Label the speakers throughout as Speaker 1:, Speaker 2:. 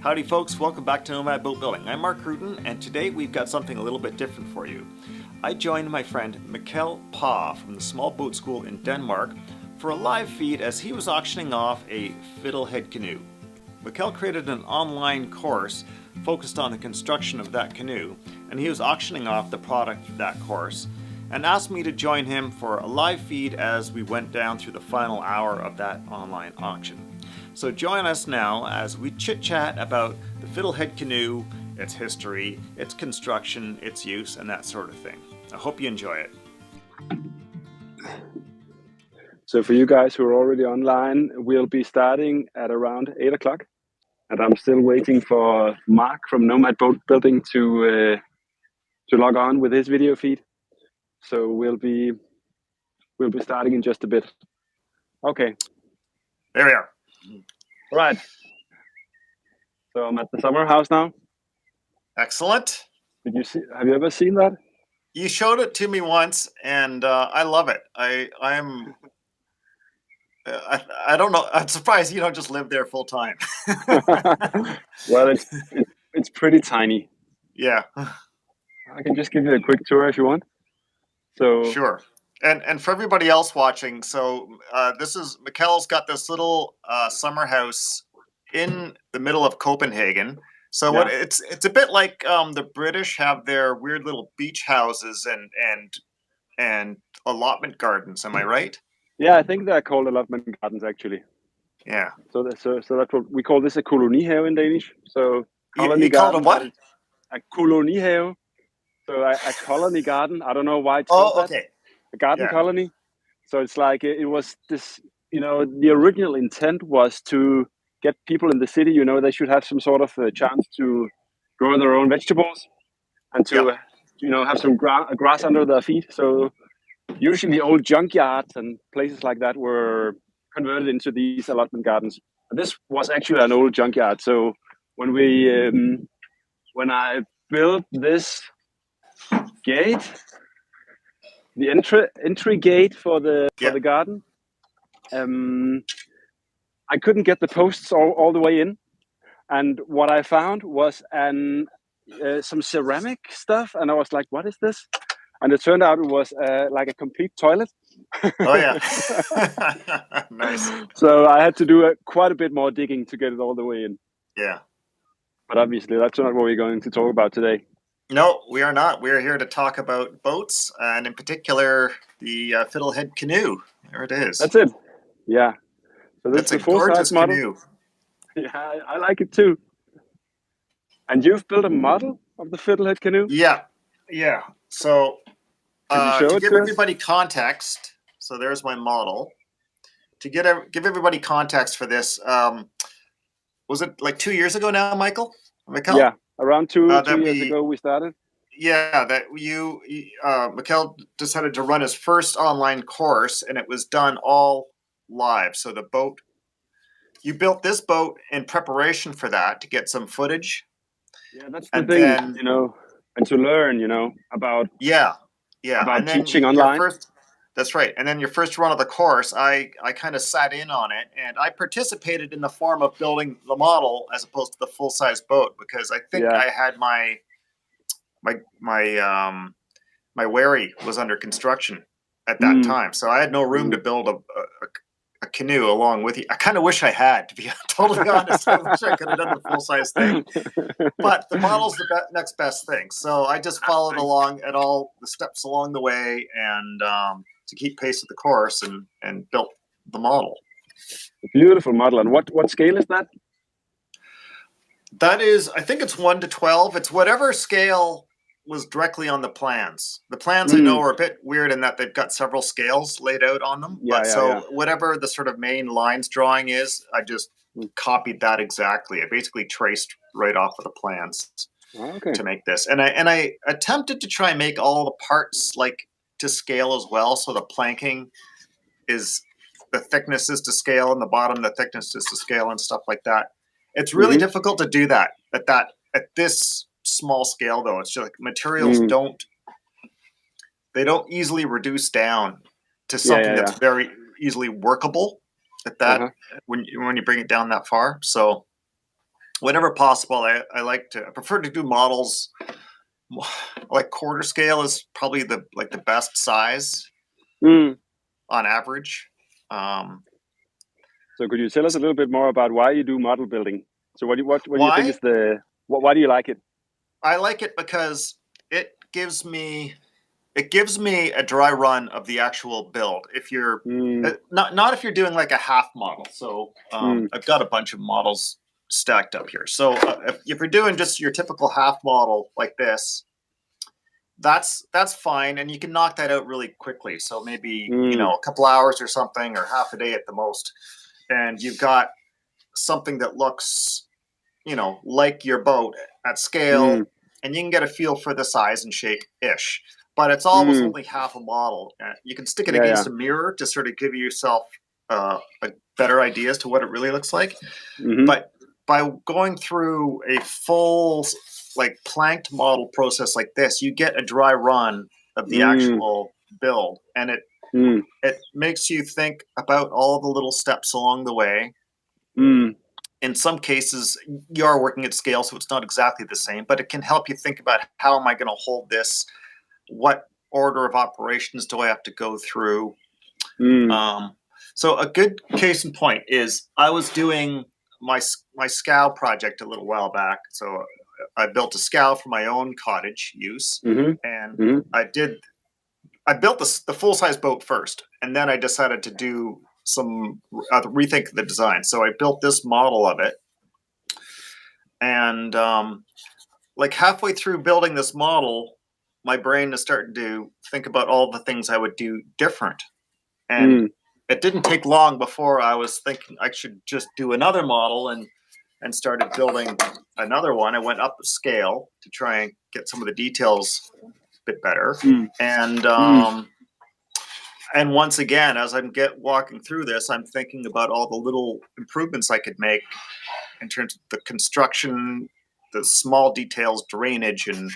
Speaker 1: Howdy folks, welcome back to Nomad Boatbuilding. I'm Mark Rutten, and today we've got something a little bit different for you. I joined my friend Mikkel from the small boat school in Denmark for a live feed as he was auctioning off a Fiddlehead canoe. Mikkel created an online course focused on the construction of that canoe, and he was auctioning off the product of that course, and asked me to join him for a live feed as we went down through the final hour of that online auction. So join us now as we chit-chat about the Fiddlehead canoe, its history, its construction, its use, and that sort of thing. I hope you enjoy it.
Speaker 2: So for you guys who are already online, we'll be starting at around 8 o'clock. And I'm still waiting for Mark from Nomad Boatbuilding to log on with his video feed. So we'll be starting in just a bit. Okay.
Speaker 1: There we are.
Speaker 2: All right. So I'm at the summer house now.
Speaker 1: Excellent.
Speaker 2: Have you ever seen that?
Speaker 1: You showed it to me once, and I love it. I don't know. I'm surprised you don't just live there full time.
Speaker 2: Well, it's pretty tiny.
Speaker 1: Yeah.
Speaker 2: I can just give you a quick tour if you want. So
Speaker 1: sure. And for everybody else watching, so this is Mikkel's got this little summer house in the middle of Copenhagen. So
Speaker 2: yeah.
Speaker 1: It's a bit like the British have their weird little beach houses and allotment gardens. Am I right?
Speaker 2: Yeah, I think they're called allotment gardens actually.
Speaker 1: Yeah.
Speaker 2: So that's what we call this, a kolonihave in Danish. So colony
Speaker 1: you
Speaker 2: garden.
Speaker 1: Call it what?
Speaker 2: A kolonihave. So a colony garden. I don't know why it's called
Speaker 1: okay.
Speaker 2: that. A garden colony. So it's like it was this. The original intent was to get people in the city. They should have some sort of a chance to grow their own vegetables and to have some grass under their feet. So usually old junkyards and places like that were converted into these allotment gardens. And this was actually an old junkyard. So when I built this gate, the entry gate for the garden, I couldn't get the posts all the way in, and what I found was some ceramic stuff, and I was like, "What is this?" And it turned out it was like a complete toilet.
Speaker 1: Oh yeah, nice.
Speaker 2: So I had to do quite a bit more digging to get it all the way in.
Speaker 1: Yeah,
Speaker 2: but obviously that's not what we're going to talk about today.
Speaker 1: No, we are not. We are here to talk about boats, and in particular, the Fiddlehead canoe. There it is.
Speaker 2: That's it. Yeah. So
Speaker 1: that's a gorgeous canoe.
Speaker 2: Yeah, I like it too. And you've built a model of the Fiddlehead canoe?
Speaker 1: Yeah. So to give everybody context, so there's my model. To give everybody context for this, was it like 2 years ago now, Mikkel?
Speaker 2: Yeah. Around two years ago we started.
Speaker 1: Yeah, that Mikkel decided to run his first online course, and it was done all live. So the boat, you built this boat in preparation for that to get some footage.
Speaker 2: Yeah, that's the thing, and to learn, about about teaching online.
Speaker 1: That's right. And then your first run of the course, I kind of sat in on it, and I participated in the form of building the model as opposed to the full-size boat, because I think I had my wherry was under construction at that time, so I had no room to build a canoe along with you. I kind of wish I had, to be totally honest. I wish I could have done the full-size thing, but the model's the next best thing. So I just followed along at all the steps along the way, and to keep pace with the course, and built the model.
Speaker 2: A beautiful model. And what scale is that?
Speaker 1: That is, I think it's 1 to 12. It's whatever scale was directly on the plans. The plans I know are a bit weird in that they've got several scales laid out on them. Whatever the sort of main lines drawing is, I just copied that exactly. I basically traced right off of the plans to make this. And I attempted to try and make all the parts like to scale as well. So the planking is, the thickness is to scale, and the bottom, the thickness is to scale, and stuff like that. It's really difficult to do that at this small scale, though. It's just like materials don't easily reduce down to something that's very easily workable at that when you bring it down that far. So whenever possible, I prefer to do models. Like quarter scale is probably the best size
Speaker 2: Mm.
Speaker 1: on average. Um,
Speaker 2: So could you tell us a little bit more about why you do model building? So what do you think
Speaker 1: why?
Speaker 2: is why do you like it?
Speaker 1: I like it because it gives me it gives me a dry run of the actual build. If you're
Speaker 2: Mm.
Speaker 1: not if you're doing like a half model. So
Speaker 2: Mm.
Speaker 1: I've got a bunch of models stacked up here. So if you're doing just your typical half model like this, that's fine, and you can knock that out really quickly. So maybe
Speaker 2: Mm.
Speaker 1: a couple hours or something, or half a day at the most, and you've got something that looks like your boat at scale,
Speaker 2: Mm.
Speaker 1: and you can get a feel for the size and shape ish. But it's always
Speaker 2: Mm.
Speaker 1: only half a model. You can stick it
Speaker 2: Yeah, yeah.
Speaker 1: against a mirror to sort of give yourself a better idea as to what it really looks like.
Speaker 2: Mm-hmm.
Speaker 1: But by going through a full like planked model process like this, you get a dry run of the
Speaker 2: Mm.
Speaker 1: actual build, and
Speaker 2: Mm.
Speaker 1: it makes you think about all the little steps along the way.
Speaker 2: Mm.
Speaker 1: In some cases, you are working at scale, so it's not exactly the same, but it can help you think about how am I going to hold this? What order of operations do I have to go through?
Speaker 2: Mm.
Speaker 1: Um, so a good case in point is I was doing my scow project a little while back. So I built a scow for my own cottage use,
Speaker 2: Mm-hmm.
Speaker 1: and
Speaker 2: Mm-hmm.
Speaker 1: I built the full size boat first, and then I decided to do some rethink the design. So I built this model of it, and like halfway through building this model, my brain is starting to think about all the things I would do different. And
Speaker 2: Mm.
Speaker 1: it didn't take long before I was thinking I should just do another model and started building another one. I went up a scale to try and get some of the details a bit better.
Speaker 2: Mm.
Speaker 1: And
Speaker 2: Mm.
Speaker 1: and once again, as I'm walking through this, I'm thinking about all the little improvements I could make in terms of the construction, the small details, drainage, and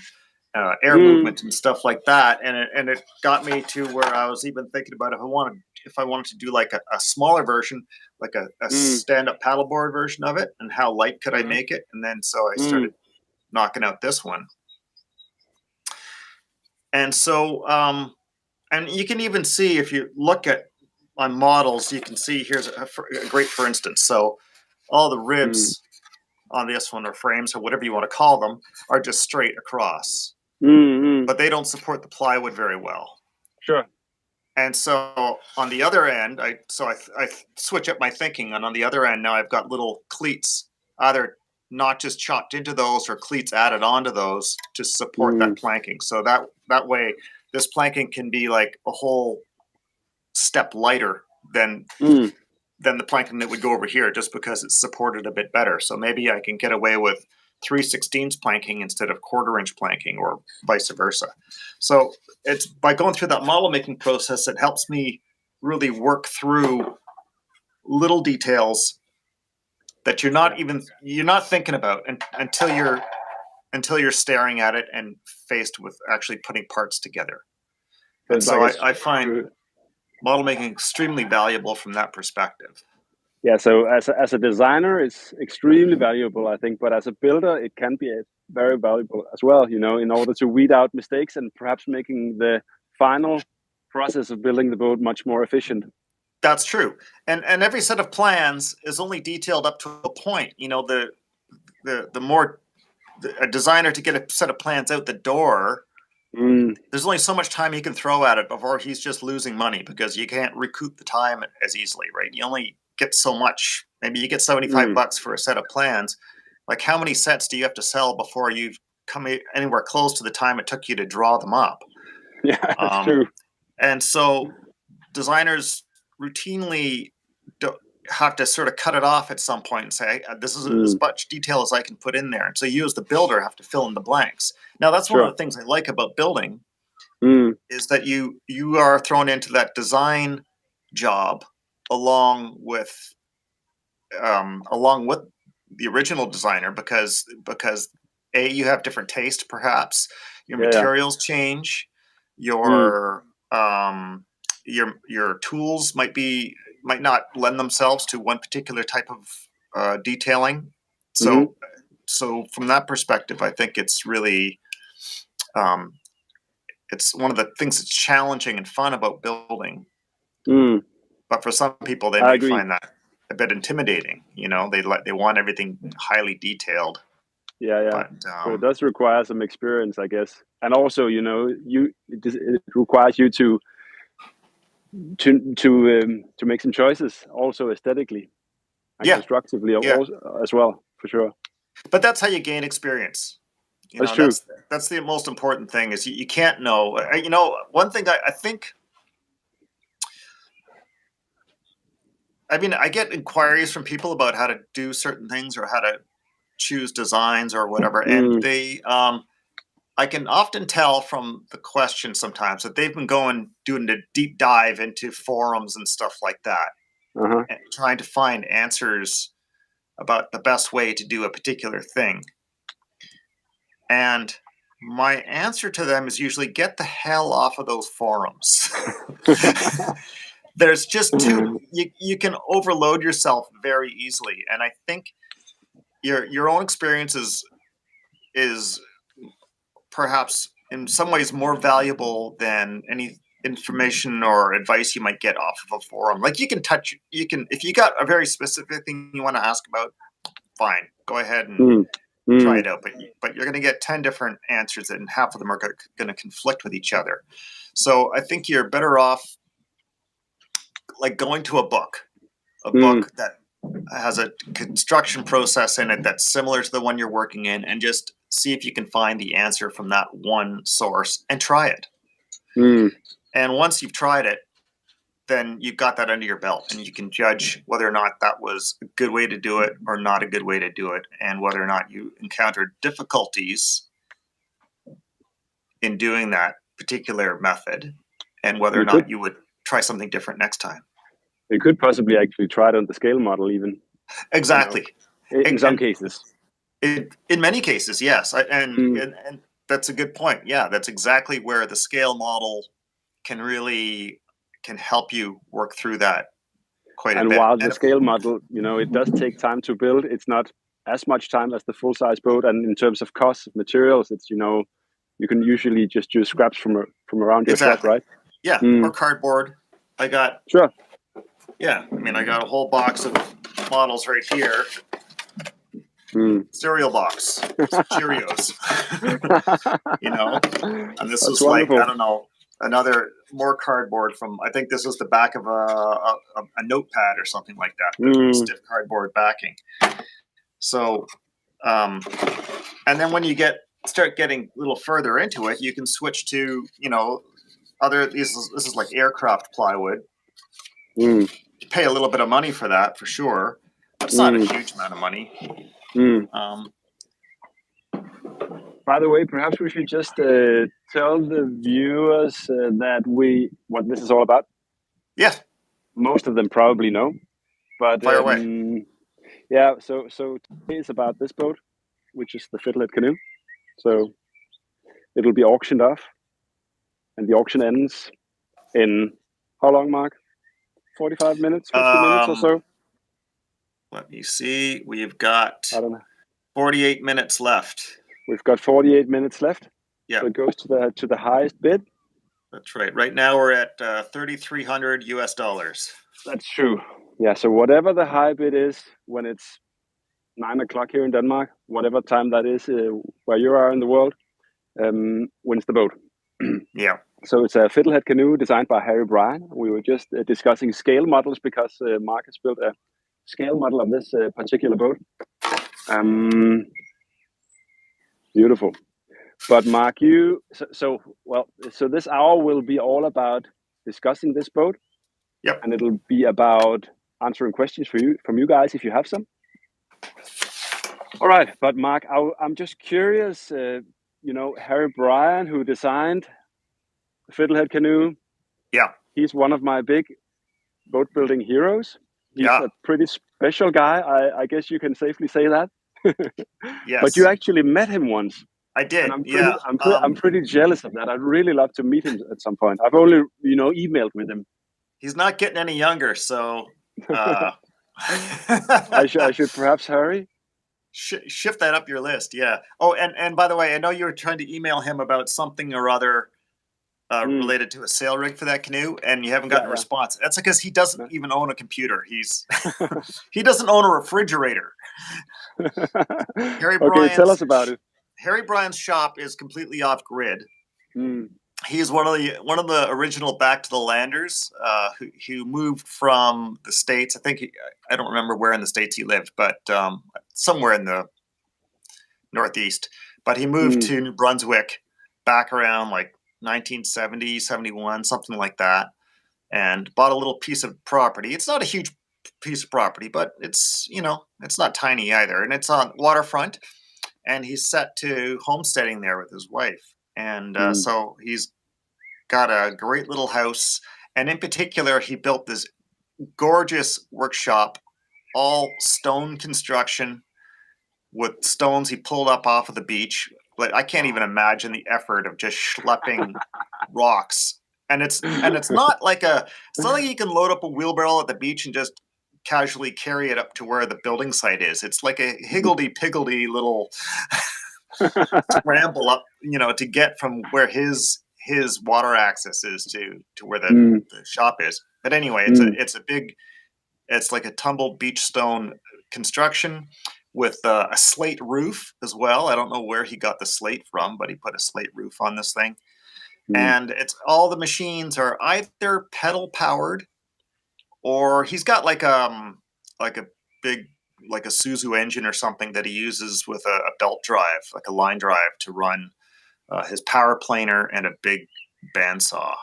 Speaker 1: air
Speaker 2: Mm.
Speaker 1: movement and stuff like that. And it got me to where I was even thinking about if I wanted to do like a smaller version, like a
Speaker 2: Mm.
Speaker 1: stand up paddleboard version of it, and how light could I make it? And then so I
Speaker 2: Mm.
Speaker 1: started knocking out this one. And so and you can even see if you look at my models, you can see here's a great for instance. So all the
Speaker 2: Mm.
Speaker 1: ribs on this one, or frames, or whatever you want to call them, are just straight across,
Speaker 2: Mm. Mm.
Speaker 1: but they don't support the plywood very well.
Speaker 2: Sure.
Speaker 1: And so on the other end, I switch up my thinking, and on the other end now I've got little cleats, either not just chopped into those or cleats added onto those to support
Speaker 2: Mm.
Speaker 1: that planking. So that way, this planking can be like a whole step lighter than
Speaker 2: Mm.
Speaker 1: the planking that would go over here, just because it's supported a bit better. So maybe I can get away with 3/16 planking instead of quarter-inch planking, or vice versa. So it's by going through that model making process, it helps me really work through little details that
Speaker 2: Yeah.
Speaker 1: you're not thinking about until you're staring at it and faced with actually putting parts together.
Speaker 2: So
Speaker 1: And
Speaker 2: it's like
Speaker 1: so
Speaker 2: a
Speaker 1: I find
Speaker 2: true.
Speaker 1: model making extremely valuable from that perspective.
Speaker 2: Yeah. So as a designer, it's extremely valuable, I think. But as a builder, it can be very valuable as well. In order to weed out mistakes and perhaps making the final process of building the boat much more efficient.
Speaker 1: That's true. And every set of plans is only detailed up to a point. The more a designer to get a set of plans out the door,
Speaker 2: Mm.
Speaker 1: there's only so much time he can throw at it before he's just losing money, because you can't recoup the time as easily, right? You only get so much. Maybe you get 75
Speaker 2: Mm.
Speaker 1: bucks for a set of plans. Like, how many sets do you have to sell before you've come anywhere close to the time it took you to draw them up?
Speaker 2: Yeah, that's
Speaker 1: Um,
Speaker 2: true.
Speaker 1: and so designers routinely have to sort of cut it off at some point and say, this is as
Speaker 2: Mm.
Speaker 1: much detail as I can put in there. And so you, as the builder, have to fill in the blanks. Now, that's one of
Speaker 2: Sure.
Speaker 1: the things I like about building,
Speaker 2: Mm.
Speaker 1: is that you are thrown into that design job along with the original designer, because you have different taste, perhaps your
Speaker 2: Yeah, yeah.
Speaker 1: materials change,
Speaker 2: Mm.
Speaker 1: your your tools might not lend themselves to one particular type of detailing.
Speaker 2: Hmm.
Speaker 1: So so from that perspective, I think it's really, um, it's one of the things that's challenging and fun about building.
Speaker 2: Mm,
Speaker 1: But for some people, they
Speaker 2: I
Speaker 1: may
Speaker 2: agree.
Speaker 1: find that a bit intimidating. They want everything highly detailed.
Speaker 2: Yeah, yeah.
Speaker 1: But
Speaker 2: So it does require some experience, I guess, and also, it requires you to make some choices, also aesthetically and
Speaker 1: yeah,
Speaker 2: constructively,
Speaker 1: yeah.
Speaker 2: also, as well, for sure.
Speaker 1: But that's how you gain experience.
Speaker 2: That's true.
Speaker 1: That's the most important thing is you can't know. One thing I think. I mean, I get inquiries from people about how to do certain things or how to choose designs or whatever, and
Speaker 2: Mm,
Speaker 1: I can often tell from the questions sometimes that they've been doing a deep dive into forums and stuff like that,
Speaker 2: uh-huh.
Speaker 1: and trying to find answers about the best way to do a particular thing. And my answer to them is usually get the hell off of those forums. There's just you can overload yourself very easily. And I think your own experience is perhaps in some ways more valuable than any information or advice you might get off of a forum. Like you can if you got a very specific thing you want to ask about, fine, go ahead and
Speaker 2: Mm,
Speaker 1: try
Speaker 2: mm.
Speaker 1: it out. But you're going to get 10 different answers, and half of them are going to conflict with each other. So I think you're better off like going to a
Speaker 2: Mm.
Speaker 1: book that has a construction process in it that's similar to the one you're working in, and just see if you can find the answer from that one source and try it.
Speaker 2: Mm.
Speaker 1: And once you've tried it, then you've got that under your belt, and you can judge whether or not that was a good way to do it or not a good way to do it, and whether or not you encountered difficulties in doing that particular method, and whether or
Speaker 2: You could
Speaker 1: not you would try something different next time.
Speaker 2: you could possibly actually try it on the scale model, even, you know,
Speaker 1: Exactly.
Speaker 2: in some
Speaker 1: And
Speaker 2: cases.
Speaker 1: in many cases, yes.
Speaker 2: Mm.
Speaker 1: And that's a good point. Yeah, that's exactly where the scale model can help you work through that quite a
Speaker 2: And
Speaker 1: bit.
Speaker 2: while the
Speaker 1: And
Speaker 2: scale model, it does take time to build. It's not as much time as the full size boat, and in terms of cost of materials, it's you can usually just use scraps from around your shop,
Speaker 1: exactly.
Speaker 2: right?
Speaker 1: Yeah, or
Speaker 2: Mm.
Speaker 1: cardboard. I got
Speaker 2: Sure.
Speaker 1: Yeah, I mean I got a whole box of models right here.
Speaker 2: Mm.
Speaker 1: Cereal box, Cheerios. And this
Speaker 2: That's
Speaker 1: was like, I
Speaker 2: wonderful.
Speaker 1: don't know, another more cardboard from, I think this was the back of a notepad or something like that, but with
Speaker 2: Mm.
Speaker 1: stiff cardboard backing. So, um, and then when you start getting a little further into it, you can switch to, this is like aircraft plywood.
Speaker 2: Mm.
Speaker 1: You pay a little bit of money for that for sure, but it's not a
Speaker 2: Mm.
Speaker 1: huge amount of money.
Speaker 2: Mm.
Speaker 1: Um,
Speaker 2: By the way, perhaps we should just tell the viewers what this is all about.
Speaker 1: yeah,
Speaker 2: Most of them probably know, but
Speaker 1: fire away.
Speaker 2: yeah. So today is about this boat, which is the Fiddlehead Canoe. So it'll be auctioned off, and the auction ends in how long, Mark? 45 minutes, 50 minutes or
Speaker 1: Um,
Speaker 2: so?
Speaker 1: Let me see. We've got
Speaker 2: I don't know.
Speaker 1: 48 minutes left.
Speaker 2: We've got 48 minutes left.
Speaker 1: Yeah,
Speaker 2: So it goes to the highest bid.
Speaker 1: that's right. Right now we're at 3,300 US dollars.
Speaker 2: That's true. Yeah. So whatever the high bid is when it's 9 o'clock here in Denmark, whatever time that is where you are in the world, wins the boat.
Speaker 1: Yeah.
Speaker 2: So it's a Fiddlehead Canoe designed by Harry Bryan. We were just discussing scale models because Mark has built a scale model of this particular boat. Beautiful. But Mark, so this hour will be all about discussing this boat.
Speaker 1: Yep.
Speaker 2: And it'll be about answering questions from you guys if you have some. All right, but Mark, I'm just curious. Harry Bryan, who designed the Fiddlehead Canoe,
Speaker 1: Yeah.
Speaker 2: he's one of my big boat building heroes. He's
Speaker 1: Yeah.
Speaker 2: a pretty special guy. I guess you can safely say that. But you
Speaker 1: Yes.
Speaker 2: actually met him once,
Speaker 1: I
Speaker 2: and
Speaker 1: did.
Speaker 2: I'm pretty jealous of that. I'd really love to meet him at some point. I've only emailed with him.
Speaker 1: He's not getting any younger, so
Speaker 2: I should perhaps hurry.
Speaker 1: shift that up your list. Yeah. Oh, and by the way, I know you were trying to email him about something or other
Speaker 2: Mm.
Speaker 1: related to a sail rig for that canoe, and you haven't
Speaker 2: Yeah,
Speaker 1: gotten a
Speaker 2: yeah.
Speaker 1: response. That's because he doesn't
Speaker 2: No.
Speaker 1: even own a computer. He's he doesn't own a refrigerator. Harry
Speaker 2: Okay, tell
Speaker 1: Bryan's
Speaker 2: us about it.
Speaker 1: Harry Bryan's shop is completely off grid.
Speaker 2: Mm.
Speaker 1: He's one of the original Back to the Landers who moved from the States. I don't remember where in the States he lived, but somewhere in the Northeast. But he moved
Speaker 2: Mm.
Speaker 1: to New Brunswick back around like 1970, 71, something like that, and bought a little piece of property. It's not a huge piece of property, but it's not tiny either, and it's on waterfront. And he's set to homesteading there with his wife, and
Speaker 2: Mm.
Speaker 1: so he's got a great little house. And in particular, he built this gorgeous workshop, all stone construction with stones he pulled up off of the beach. But I can't even imagine the effort of just schlepping rocks. And it's not like you can load up a wheelbarrow at the beach and just casually carry it up to where the building site is. It's like a higgledy-piggledy little scramble up, to get from where his water access is to where
Speaker 2: Mm.
Speaker 1: the shop is. But anyway,
Speaker 2: Mm.
Speaker 1: it's like a tumbled beach stone construction with a slate roof as well. I don't know where he got the slate from, but he put a slate roof on this thing.
Speaker 2: Mm.
Speaker 1: And it's all the machines are either pedal powered, or he's got like a big, like a Suzu engine or something that he uses with a belt drive, like a line drive, to run his power planer and a big bandsaw.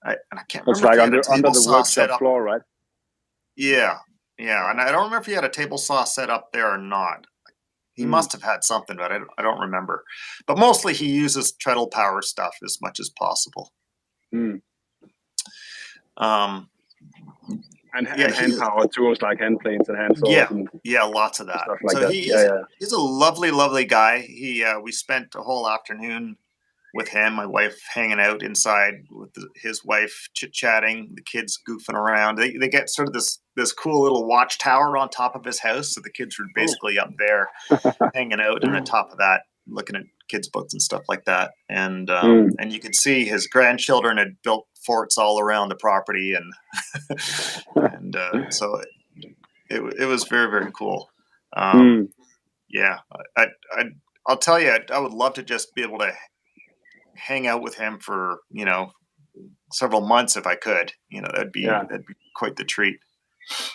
Speaker 1: And I can't
Speaker 2: It's
Speaker 1: remember if
Speaker 2: like
Speaker 1: he had a
Speaker 2: under
Speaker 1: table
Speaker 2: the
Speaker 1: saw set
Speaker 2: workshop
Speaker 1: up.
Speaker 2: floor, right?
Speaker 1: Yeah, yeah, and
Speaker 2: Wow.
Speaker 1: I don't remember if he had a table saw set up there or not. He
Speaker 2: Mm.
Speaker 1: must have had something, but I don't remember. But mostly he uses treadle power stuff as much as possible.
Speaker 2: Mm.
Speaker 1: Um, yeah,
Speaker 2: And hand power tools like hand planes and hand saws
Speaker 1: yeah,
Speaker 2: and
Speaker 1: yeah, lots of that.
Speaker 2: stuff like
Speaker 1: So
Speaker 2: that. Yeah, yeah.
Speaker 1: he's a lovely, lovely guy. We spent a whole afternoon with him, my wife hanging out inside with his wife, chit chatting, the kids goofing around. They get sort of this cool little watchtower on top of his house, so the kids were
Speaker 2: Oh.
Speaker 1: basically up there hanging out, and on top of that, looking at kids' books and stuff like that.
Speaker 2: Mm.
Speaker 1: And you could see his grandchildren had built forts all around the property, and so it was very, very cool.
Speaker 2: Mm.
Speaker 1: Yeah, I I'll tell you, I would love to just be able to hang out with him for several months if I could.
Speaker 2: Yeah,
Speaker 1: That'd be quite the treat.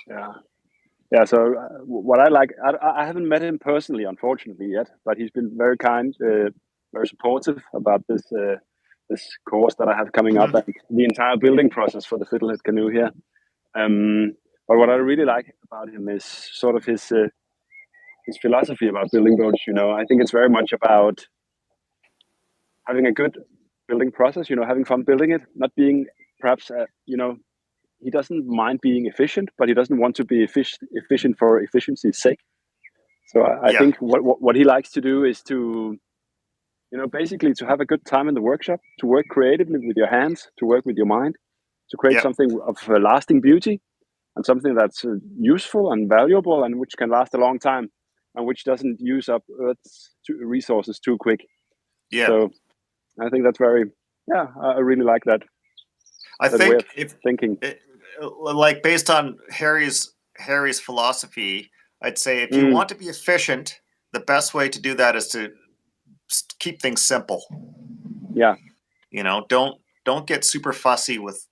Speaker 2: yeah, yeah. So what I like, I haven't met him personally, unfortunately, yet, but he's been very kind, very supportive about this course that I have coming up
Speaker 1: Mhm.
Speaker 2: and the entire building process for the Fiddlehead Canoe here. But what I really like about him is sort of his philosophy about building boats. I think it's very much about having a good building process. Having fun building it, not being perhaps he doesn't mind being efficient, but he doesn't want to be efficient for efficiency's sake. So I
Speaker 1: Yeah,
Speaker 2: think what he likes to do is to basically to have a good time in the workshop, to work creatively with your hands, to work with your mind, to create
Speaker 1: yeah,
Speaker 2: something of lasting beauty and something that's useful and valuable and which can last a long time and which doesn't use up Earth's resources too quick.
Speaker 1: yeah.
Speaker 2: So I think that's very, yeah, I really like
Speaker 1: I
Speaker 2: that way of
Speaker 1: think if
Speaker 2: thinking.
Speaker 1: it, like based on Harry's philosophy, I'd say if you
Speaker 2: Mm.
Speaker 1: want to be efficient, the best way to do that is to keep things simple.
Speaker 2: Yeah.
Speaker 1: Don't get super fussy with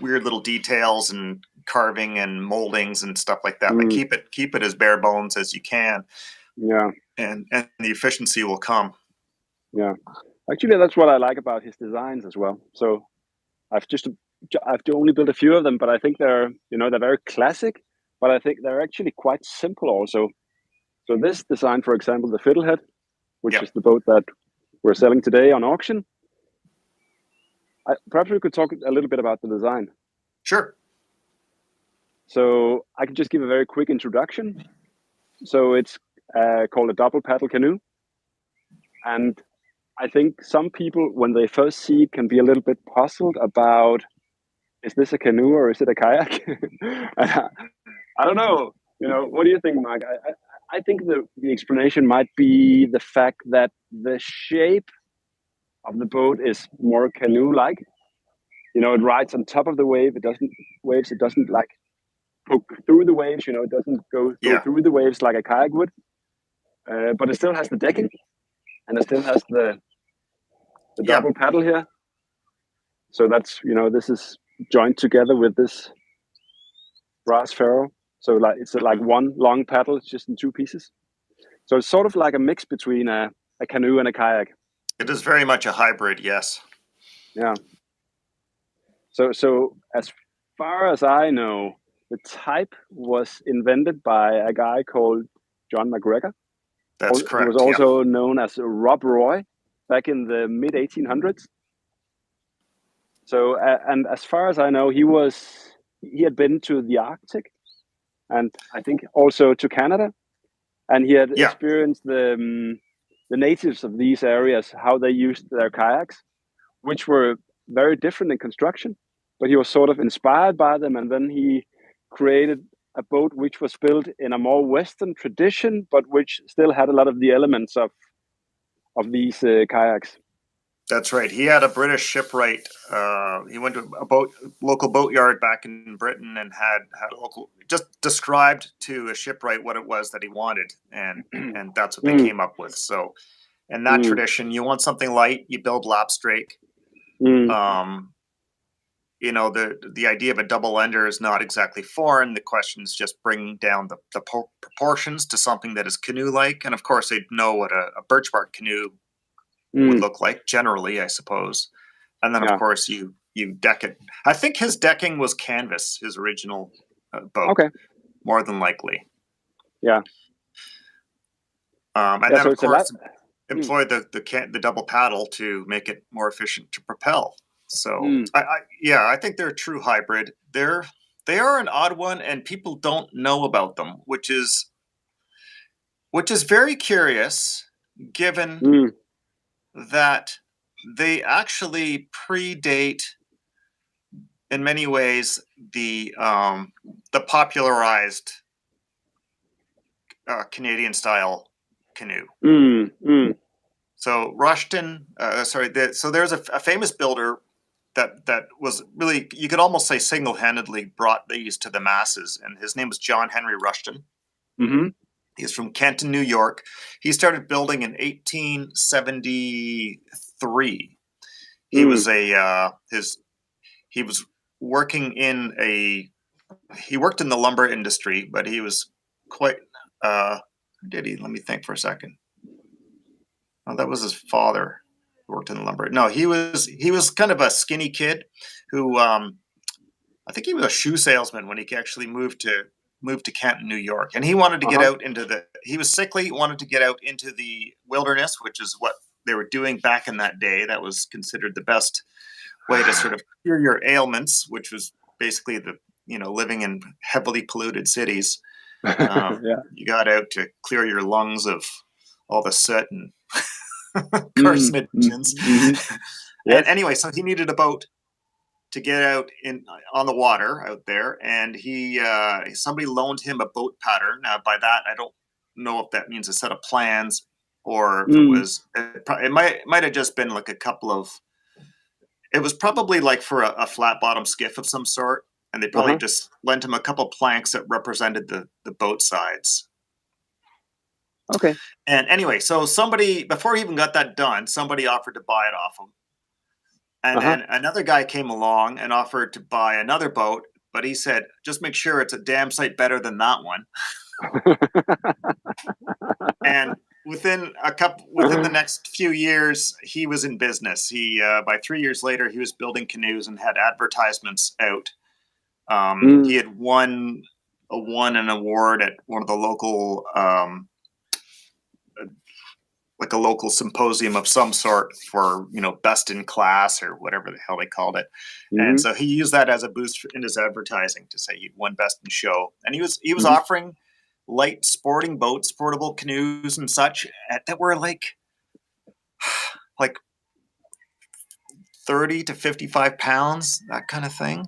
Speaker 1: weird little details and carving and moldings and stuff like that. Like
Speaker 2: Mm.
Speaker 1: keep it as bare bones as you can,
Speaker 2: Yeah.
Speaker 1: and the efficiency will come.
Speaker 2: Yeah. Actually, that's what I like about his designs as well. So I've just I've only built a few of them, but I think they're very classic, but I think they're actually quite simple also. So this design, for example, the Fiddlehead, which
Speaker 1: Yep.
Speaker 2: is the boat that we're selling today on auction. Perhaps we could talk a little bit about the design.
Speaker 1: Sure.
Speaker 2: So I can just give a very quick introduction. So it's called a double paddle canoe, and I think some people, when they first see it, can be a little bit puzzled about, is this a canoe or is it a kayak? I don't know. What do you think, Mark? I think the explanation might be the fact that the shape of the boat is more canoe-like. You know, it rides on top of the wave. It doesn't like poke through the waves. You know, it doesn't go
Speaker 1: Yeah.
Speaker 2: through the waves like a kayak would. But it still has the decking, and it still has the
Speaker 1: Yeah.
Speaker 2: double paddle here. So that's, you know, this is joined together with this brass ferrule. So like it's like one long paddle, it's just in two pieces. So it's sort of like a mix between a canoe and a kayak.
Speaker 1: It is very much a hybrid, yes.
Speaker 2: Yeah. So as far as I know, the type was invented by a guy called John McGregor,
Speaker 1: That's
Speaker 2: who was
Speaker 1: correct, yeah.
Speaker 2: also known as Rob Roy back in the mid 1800s. So and as far as I know, he had been to the Arctic, and I think also to Canada, and he had
Speaker 1: Yeah,
Speaker 2: experienced the natives of these areas, how they used their kayaks, which were very different in construction, but he was sort of inspired by them, and then he created a boat which was built in a more Western tradition, but which still had a lot of the elements of these kayaks.
Speaker 1: that's right. He had a British shipwright. He went to a local boatyard back in Britain and had a local, just described to a shipwright what it was that he wanted, and that's what they came up with. So, in that tradition, you want something light, you build lapstrake. You know, the idea of a double ender is not exactly foreign. The question is just bringing down the proportions to something that is canoe-like, and of course, they'd know what a birch bark canoe would look like generally, I suppose. And then, of course, you deck it. I think his decking was canvas, his original boat,
Speaker 2: Okay.
Speaker 1: more than likely.
Speaker 2: Yeah.
Speaker 1: And
Speaker 2: Yeah,
Speaker 1: then,
Speaker 2: so
Speaker 1: of
Speaker 2: it's a lot.
Speaker 1: course, employ the double paddle to make it more efficient to propel. So, I think they're a true hybrid. They are an odd one, and people don't know about them, which is very curious, given that they actually predate, in many ways, the popularized Canadian style canoe. So Rushton, so there's a famous builder that was really, you could almost say, single-handedly brought these to the masses, and his name was John Henry Rushton. He's from Kenton, New York. He started building in 1873. He was he was working he worked in the lumber industry, but he was quite, did he? Let me think for a second. Oh, that was his father who worked in the lumber. No, he was kind of a skinny kid who, I think he was a shoe salesman when he actually moved to Canton, New York. And he wanted to get out he was sickly, wanted to get out into the wilderness, which is what they were doing back in that day. That was considered the best way to sort of cure your ailments, which was basically living in heavily polluted cities. You got out to clear your lungs of all the soot and carcinogens. And anyway, so he needed a boat to get out on the water out there, and somebody loaned him a boat pattern. Now, by that, I don't know if that means a set of plans, or if it might have just been like a couple of. It was probably like for a flat bottom skiff of some sort, and they probably just lent him a couple planks that represented the boat sides.
Speaker 2: Okay.
Speaker 1: And anyway, so somebody, before he even got that done, somebody offered to buy it off him. And then another guy came along and offered to buy another boat, but he said, just make sure it's a damn sight better than that one. And within the next few years, he was in business. He by 3 years later, he was building canoes and had advertisements out. He had won an award at one of the local like a local symposium of some sort for, best in class or whatever the hell they called it. And so he used that as a boost in his advertising to say he'd won best in show. And he was offering light sporting boats, portable canoes and such that were like 30 to 55 pounds, that kind of thing,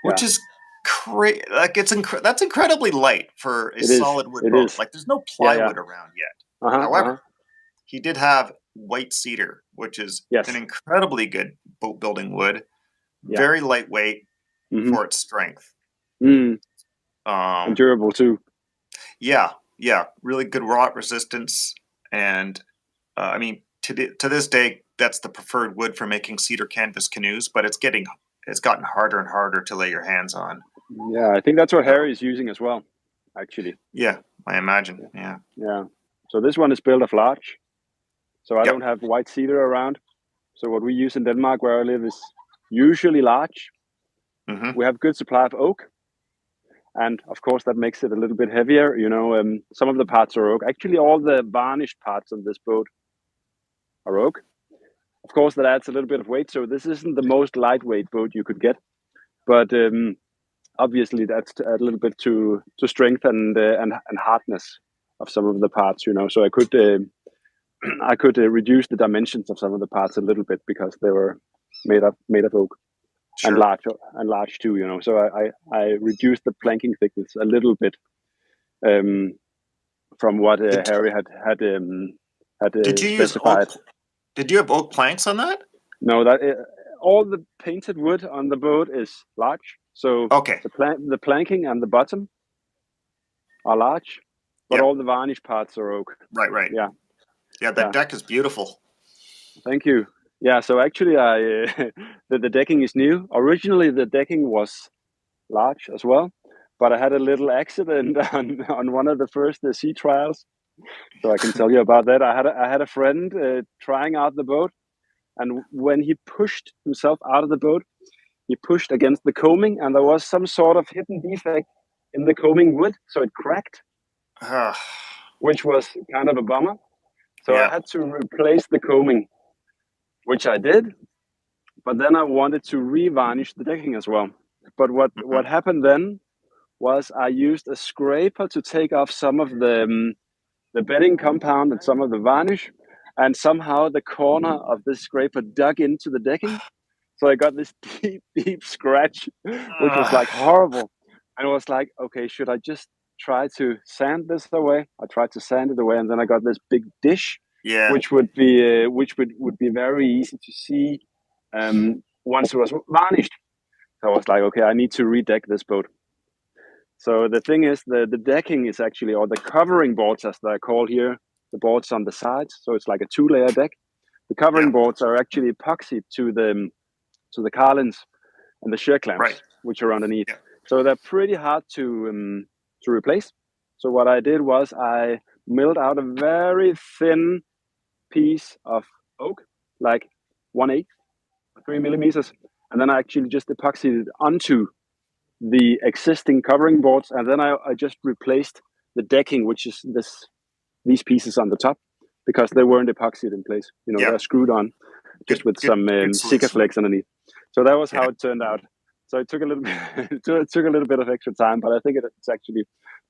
Speaker 1: which is like that's incredibly light for a
Speaker 2: It is.
Speaker 1: solid wood
Speaker 2: It
Speaker 1: boat.
Speaker 2: is.
Speaker 1: Like there's no
Speaker 2: Yeah, yeah.
Speaker 1: plywood around yet.
Speaker 2: Uh-huh, uh-huh.
Speaker 1: However, he did have white cedar, which is an
Speaker 2: Yes.
Speaker 1: incredibly good boat building wood,
Speaker 2: Yeah.
Speaker 1: very lightweight
Speaker 2: Mm-hmm.
Speaker 1: for its strength.
Speaker 2: Mm. And
Speaker 1: Um,
Speaker 2: durable too.
Speaker 1: yeah, really good rot resistance, and I mean to this day that's the preferred wood for making cedar canvas canoes, but it's gotten harder and harder to lay your hands on.
Speaker 2: Yeah, I think that's what
Speaker 1: So
Speaker 2: Harry is using as well, actually.
Speaker 1: yeah, I imagine.
Speaker 2: Yeah.
Speaker 1: Yeah.
Speaker 2: Yeah. So this one is built of larch. So I don't
Speaker 1: Yep.
Speaker 2: have white cedar around. So what we use in Denmark where I live is usually larch.
Speaker 1: Mm-hmm.
Speaker 2: We have good supply of oak. And of course, that makes it a little bit heavier. Some of the parts are oak. Actually, all the varnished parts on this boat are oak. Of course, that adds a little bit of weight. So this isn't the most lightweight boat you could get. But obviously, that's a little bit to strength and hardness of some of the parts. So I could reduce the dimensions of some of the parts a little bit because they were made of oak and
Speaker 1: Sure.
Speaker 2: large too. So I reduced the planking thickness a little bit um, from what
Speaker 1: Did
Speaker 2: Harry had
Speaker 1: did you use
Speaker 2: specified.
Speaker 1: oak? Did you have oak planks on that?
Speaker 2: No, that all the painted wood on the boat is large. So
Speaker 1: Okay.
Speaker 2: the planking and the bottom are large, but
Speaker 1: Yep.
Speaker 2: all the varnish parts are oak.
Speaker 1: Right. Right.
Speaker 2: Yeah,
Speaker 1: Yeah. That
Speaker 2: yeah.
Speaker 1: deck is beautiful.
Speaker 2: Thank you. Yeah. So actually, I the decking is new. Originally, the decking was large as well, but I had a little accident on one of the first sea trials. So I can tell you about that. I had a friend trying out the boat, and when he pushed himself out of the boat, he pushed against the coaming, and there was some sort of hidden defect in the coaming wood, so it cracked,
Speaker 1: Ah,
Speaker 2: which was kind of a bummer. So I
Speaker 1: yeah.
Speaker 2: had to replace the coaming, which I did, but then I wanted to re-varnish the decking as well. But what
Speaker 1: Hmm.
Speaker 2: happened then was I used a scraper to take off some of the bedding compound and some of the varnish, and somehow the corner of the scraper dug into the decking. So I got this deep, deep scratch, which was like
Speaker 1: Ah,
Speaker 2: horrible. And it was like, okay, should I just try to sand this away? I tried to sand it away, and then I got this big dish,
Speaker 1: yeah.
Speaker 2: which would be very easy to see once it was varnished. So I was like, okay, I need to redeck this boat. So the thing is, the decking is actually, or the covering boards, as they're called here, the boards on the sides. So it's like a two-layer deck. The covering
Speaker 1: Yeah.
Speaker 2: boards are actually epoxied to the carlins and the shear
Speaker 1: Right.
Speaker 2: clamps, which are underneath.
Speaker 1: Yeah.
Speaker 2: So they're pretty hard to replace. So what I did was I milled out a very thin piece of oak, like 1/8, 3 millimeters, and then I actually just epoxied it onto the existing covering boards, and then I just replaced the decking, which is these pieces on the top, because they weren't epoxied in place.
Speaker 1: Yeah.
Speaker 2: They're screwed on just
Speaker 1: Good.
Speaker 2: with
Speaker 1: Good.
Speaker 2: some
Speaker 1: Good solution.
Speaker 2: Sikaflex underneath. So that was
Speaker 1: Yeah.
Speaker 2: how it turned out. So it took a little bit, it took a little bit of extra time, but I think it's actually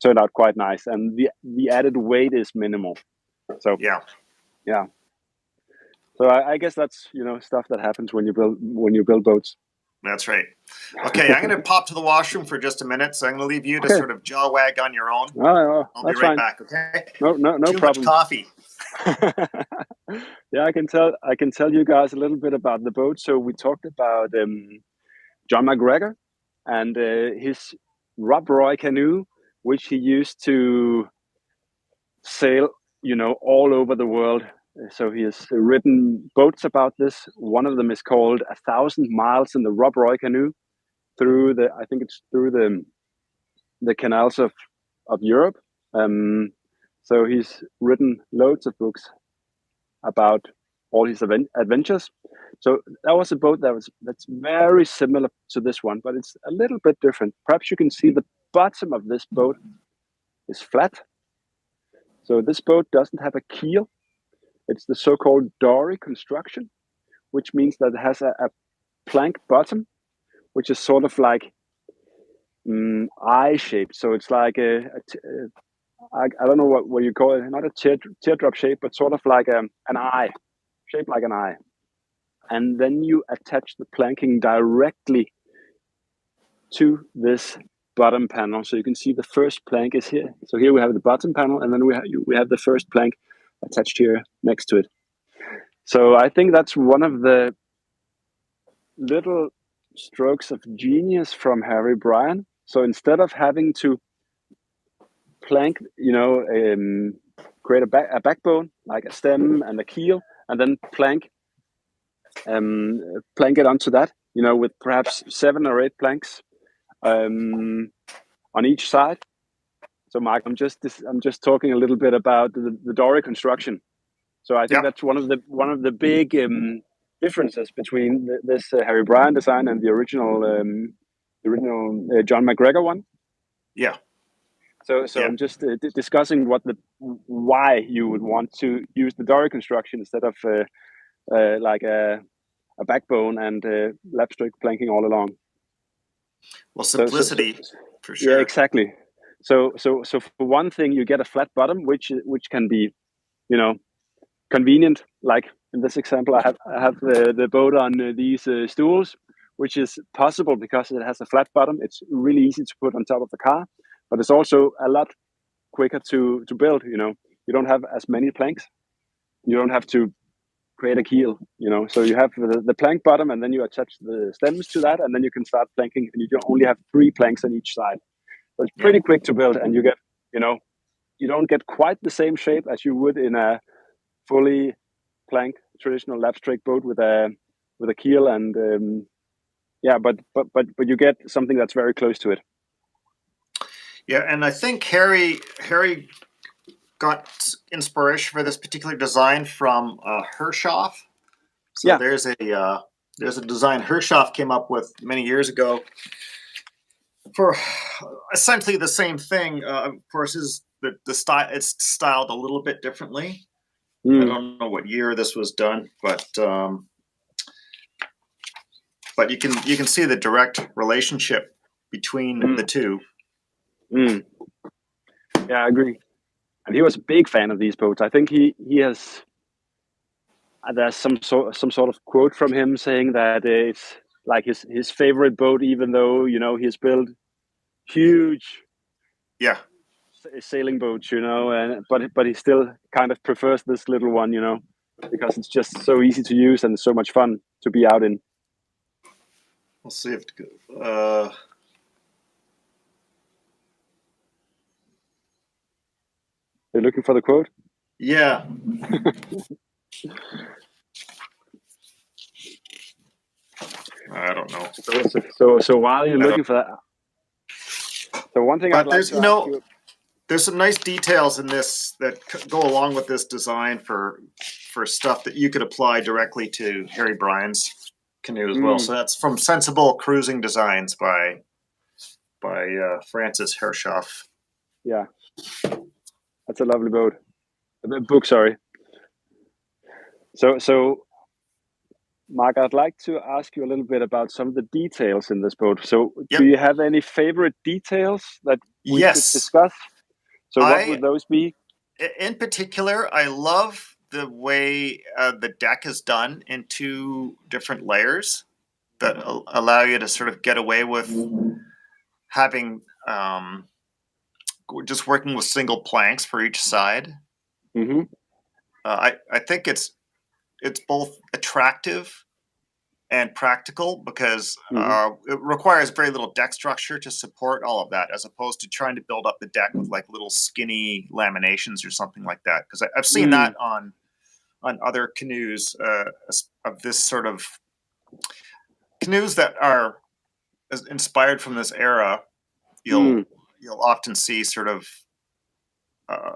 Speaker 2: turned out quite nice, and the added weight is minimal. So
Speaker 1: Yeah.
Speaker 2: yeah, so I guess that's stuff that happens when you build boats.
Speaker 1: That's right. Okay, I'm going to pop to the washroom for just a minute, so I'm going to leave you to
Speaker 2: Okay,
Speaker 1: sort of jaw wag on your own.
Speaker 2: oh,
Speaker 1: I'll be
Speaker 2: that's
Speaker 1: right
Speaker 2: fine.
Speaker 1: back. Okay.
Speaker 2: No
Speaker 1: Too much
Speaker 2: problem.
Speaker 1: coffee.
Speaker 2: Yeah, I can tell you guys a little bit about the boat. So we talked about John McGregor and his Rob Roy canoe, which he used to sail, all over the world. So he has written boats about this. One of them is called "A Thousand Miles in the Rob Roy Canoe" I think it's through the canals of Europe. Um, so he's written loads of books about all his adventures. So that was a boat that's very similar to this one, but it's a little bit different. Perhaps you can see the bottom of this boat is flat. So this boat doesn't have a keel. It's the so-called Dory Construction, which means that it has a plank bottom, which is sort of like eye shaped. So it's like I don't know what you call it, not a teardrop shape, but sort of like an eye, shaped like an eye. And then you attach the planking directly to this bottom panel. So you can see the first plank is here. So here we have the bottom panel, and then we have the first plank attached here next to it. So I think that's one of the little strokes of genius from Harry Bryan. So instead of having to plank, create a backbone, like a stem and a keel, and then plank it onto that, with perhaps 7 or 8 planks on each side. So Mark, I'm just talking a little bit about the Dory construction. So I think that's one of the big differences between this Harry Bryan design and the original John McGregor one.
Speaker 1: Yeah.
Speaker 2: So I'm just discussing why you would want to use the Dory construction instead of like a backbone and lap straight planking all along.
Speaker 1: Well, simplicity, for sure.
Speaker 2: Yeah, exactly. So for one thing, you get a flat bottom, which can be, convenient. Like in this example, I have the boat on these stools, which is possible because it has a flat bottom. It's really easy to put on top of the car, but it's also a lot quicker to build. You don't have as many planks. You don't have to create a keel. So you have the plank bottom, and then you attach the stems to that, and then you can start planking, and you only have 3 planks on each side. So it's pretty quick to build, and you get, you don't get quite the same shape as you would in a fully plank traditional lap strake boat with a keel, and but you get something that's very close to it.
Speaker 1: Yeah, and I think Harry got inspiration for this particular design from Hershoff. So there's a design Hershoff came up with many years ago for essentially the same thing. Of course, is the style, it's styled a little bit differently. I don't know what year this was done, but you can see the direct relationship between the two.
Speaker 2: Yeah, I agree. And he was a big fan of these boats. I think he has. There's some sort of quote from him saying that it's like his favorite boat, even though he's built huge sailing boats, and but he still kind of prefers this little one, because it's just so easy to use and so much fun to be out in.
Speaker 1: We'll see if
Speaker 2: You're looking for the quote?
Speaker 1: Yeah. I don't know.
Speaker 2: So while you're looking for that, so one thing I'd like to ask you,
Speaker 1: there's some nice details in this that go along with this design for stuff that you could apply directly to Harry Bryan's canoe as well. So that's from Sensible Cruising Designs by Francis Hershoff.
Speaker 2: Yeah, that's a lovely boat. Book, sorry. So, Mark, I'd like to ask you a little bit about some of the details in this boat. So, do you have any favorite details that we should discuss? So, what would those be?
Speaker 1: In particular, I love the way the deck is done in 2 different layers that allow you to sort of get away with having just working with single planks for each side. I think it's both attractive and practical because it requires very little deck structure to support all of that, as opposed to trying to build up the deck with like little skinny laminations or something like that. Because I've seen that on other canoes of this sort of canoes that are inspired from this era. You'll often see sort of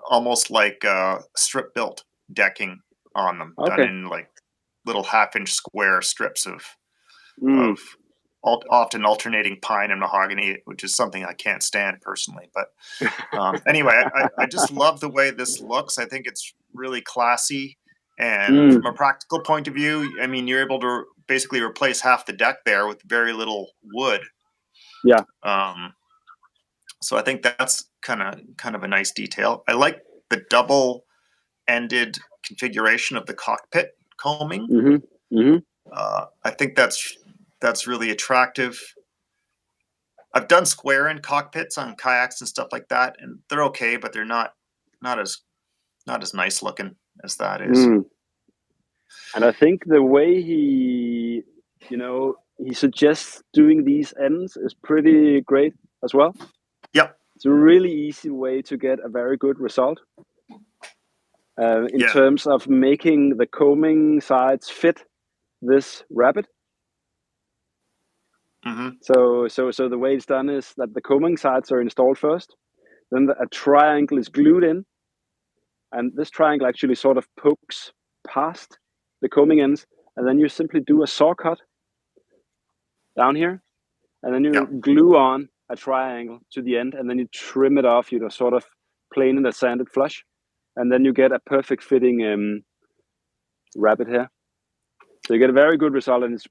Speaker 1: almost like strip built decking on them, done in like little 1/2-inch square strips of often alternating pine and mahogany, which is something I can't stand personally. But anyway, I just love the way this looks. I think it's really classy. And from a practical point of view, I mean, you're able to basically replace half the deck there with very little wood.
Speaker 2: Yeah.
Speaker 1: So I think that's kind of a nice detail. I like the double-ended configuration of the cockpit combing. I think that's really attractive. I've done square end cockpits on kayaks and stuff like that, and they're okay, but they're not as not as nice looking as that is.
Speaker 2: Mm. And I think the way he suggests doing these ends is pretty great as well.
Speaker 1: Yep.
Speaker 2: It's a really easy way to get a very good result in
Speaker 1: Yeah.
Speaker 2: terms of making the combing sides fit this rabbit.
Speaker 1: Mm-hmm.
Speaker 2: So the way it's done is that the combing sides are installed first, then a triangle is glued in, and this triangle actually sort of pokes past the combing ends, and then you simply do a saw cut down here, and then you
Speaker 1: Yep.
Speaker 2: glue on a triangle to the end, and then you trim it off, sort of plane and sanded flush, and then you get a perfect fitting rabbit here. So you get a very good result, and it's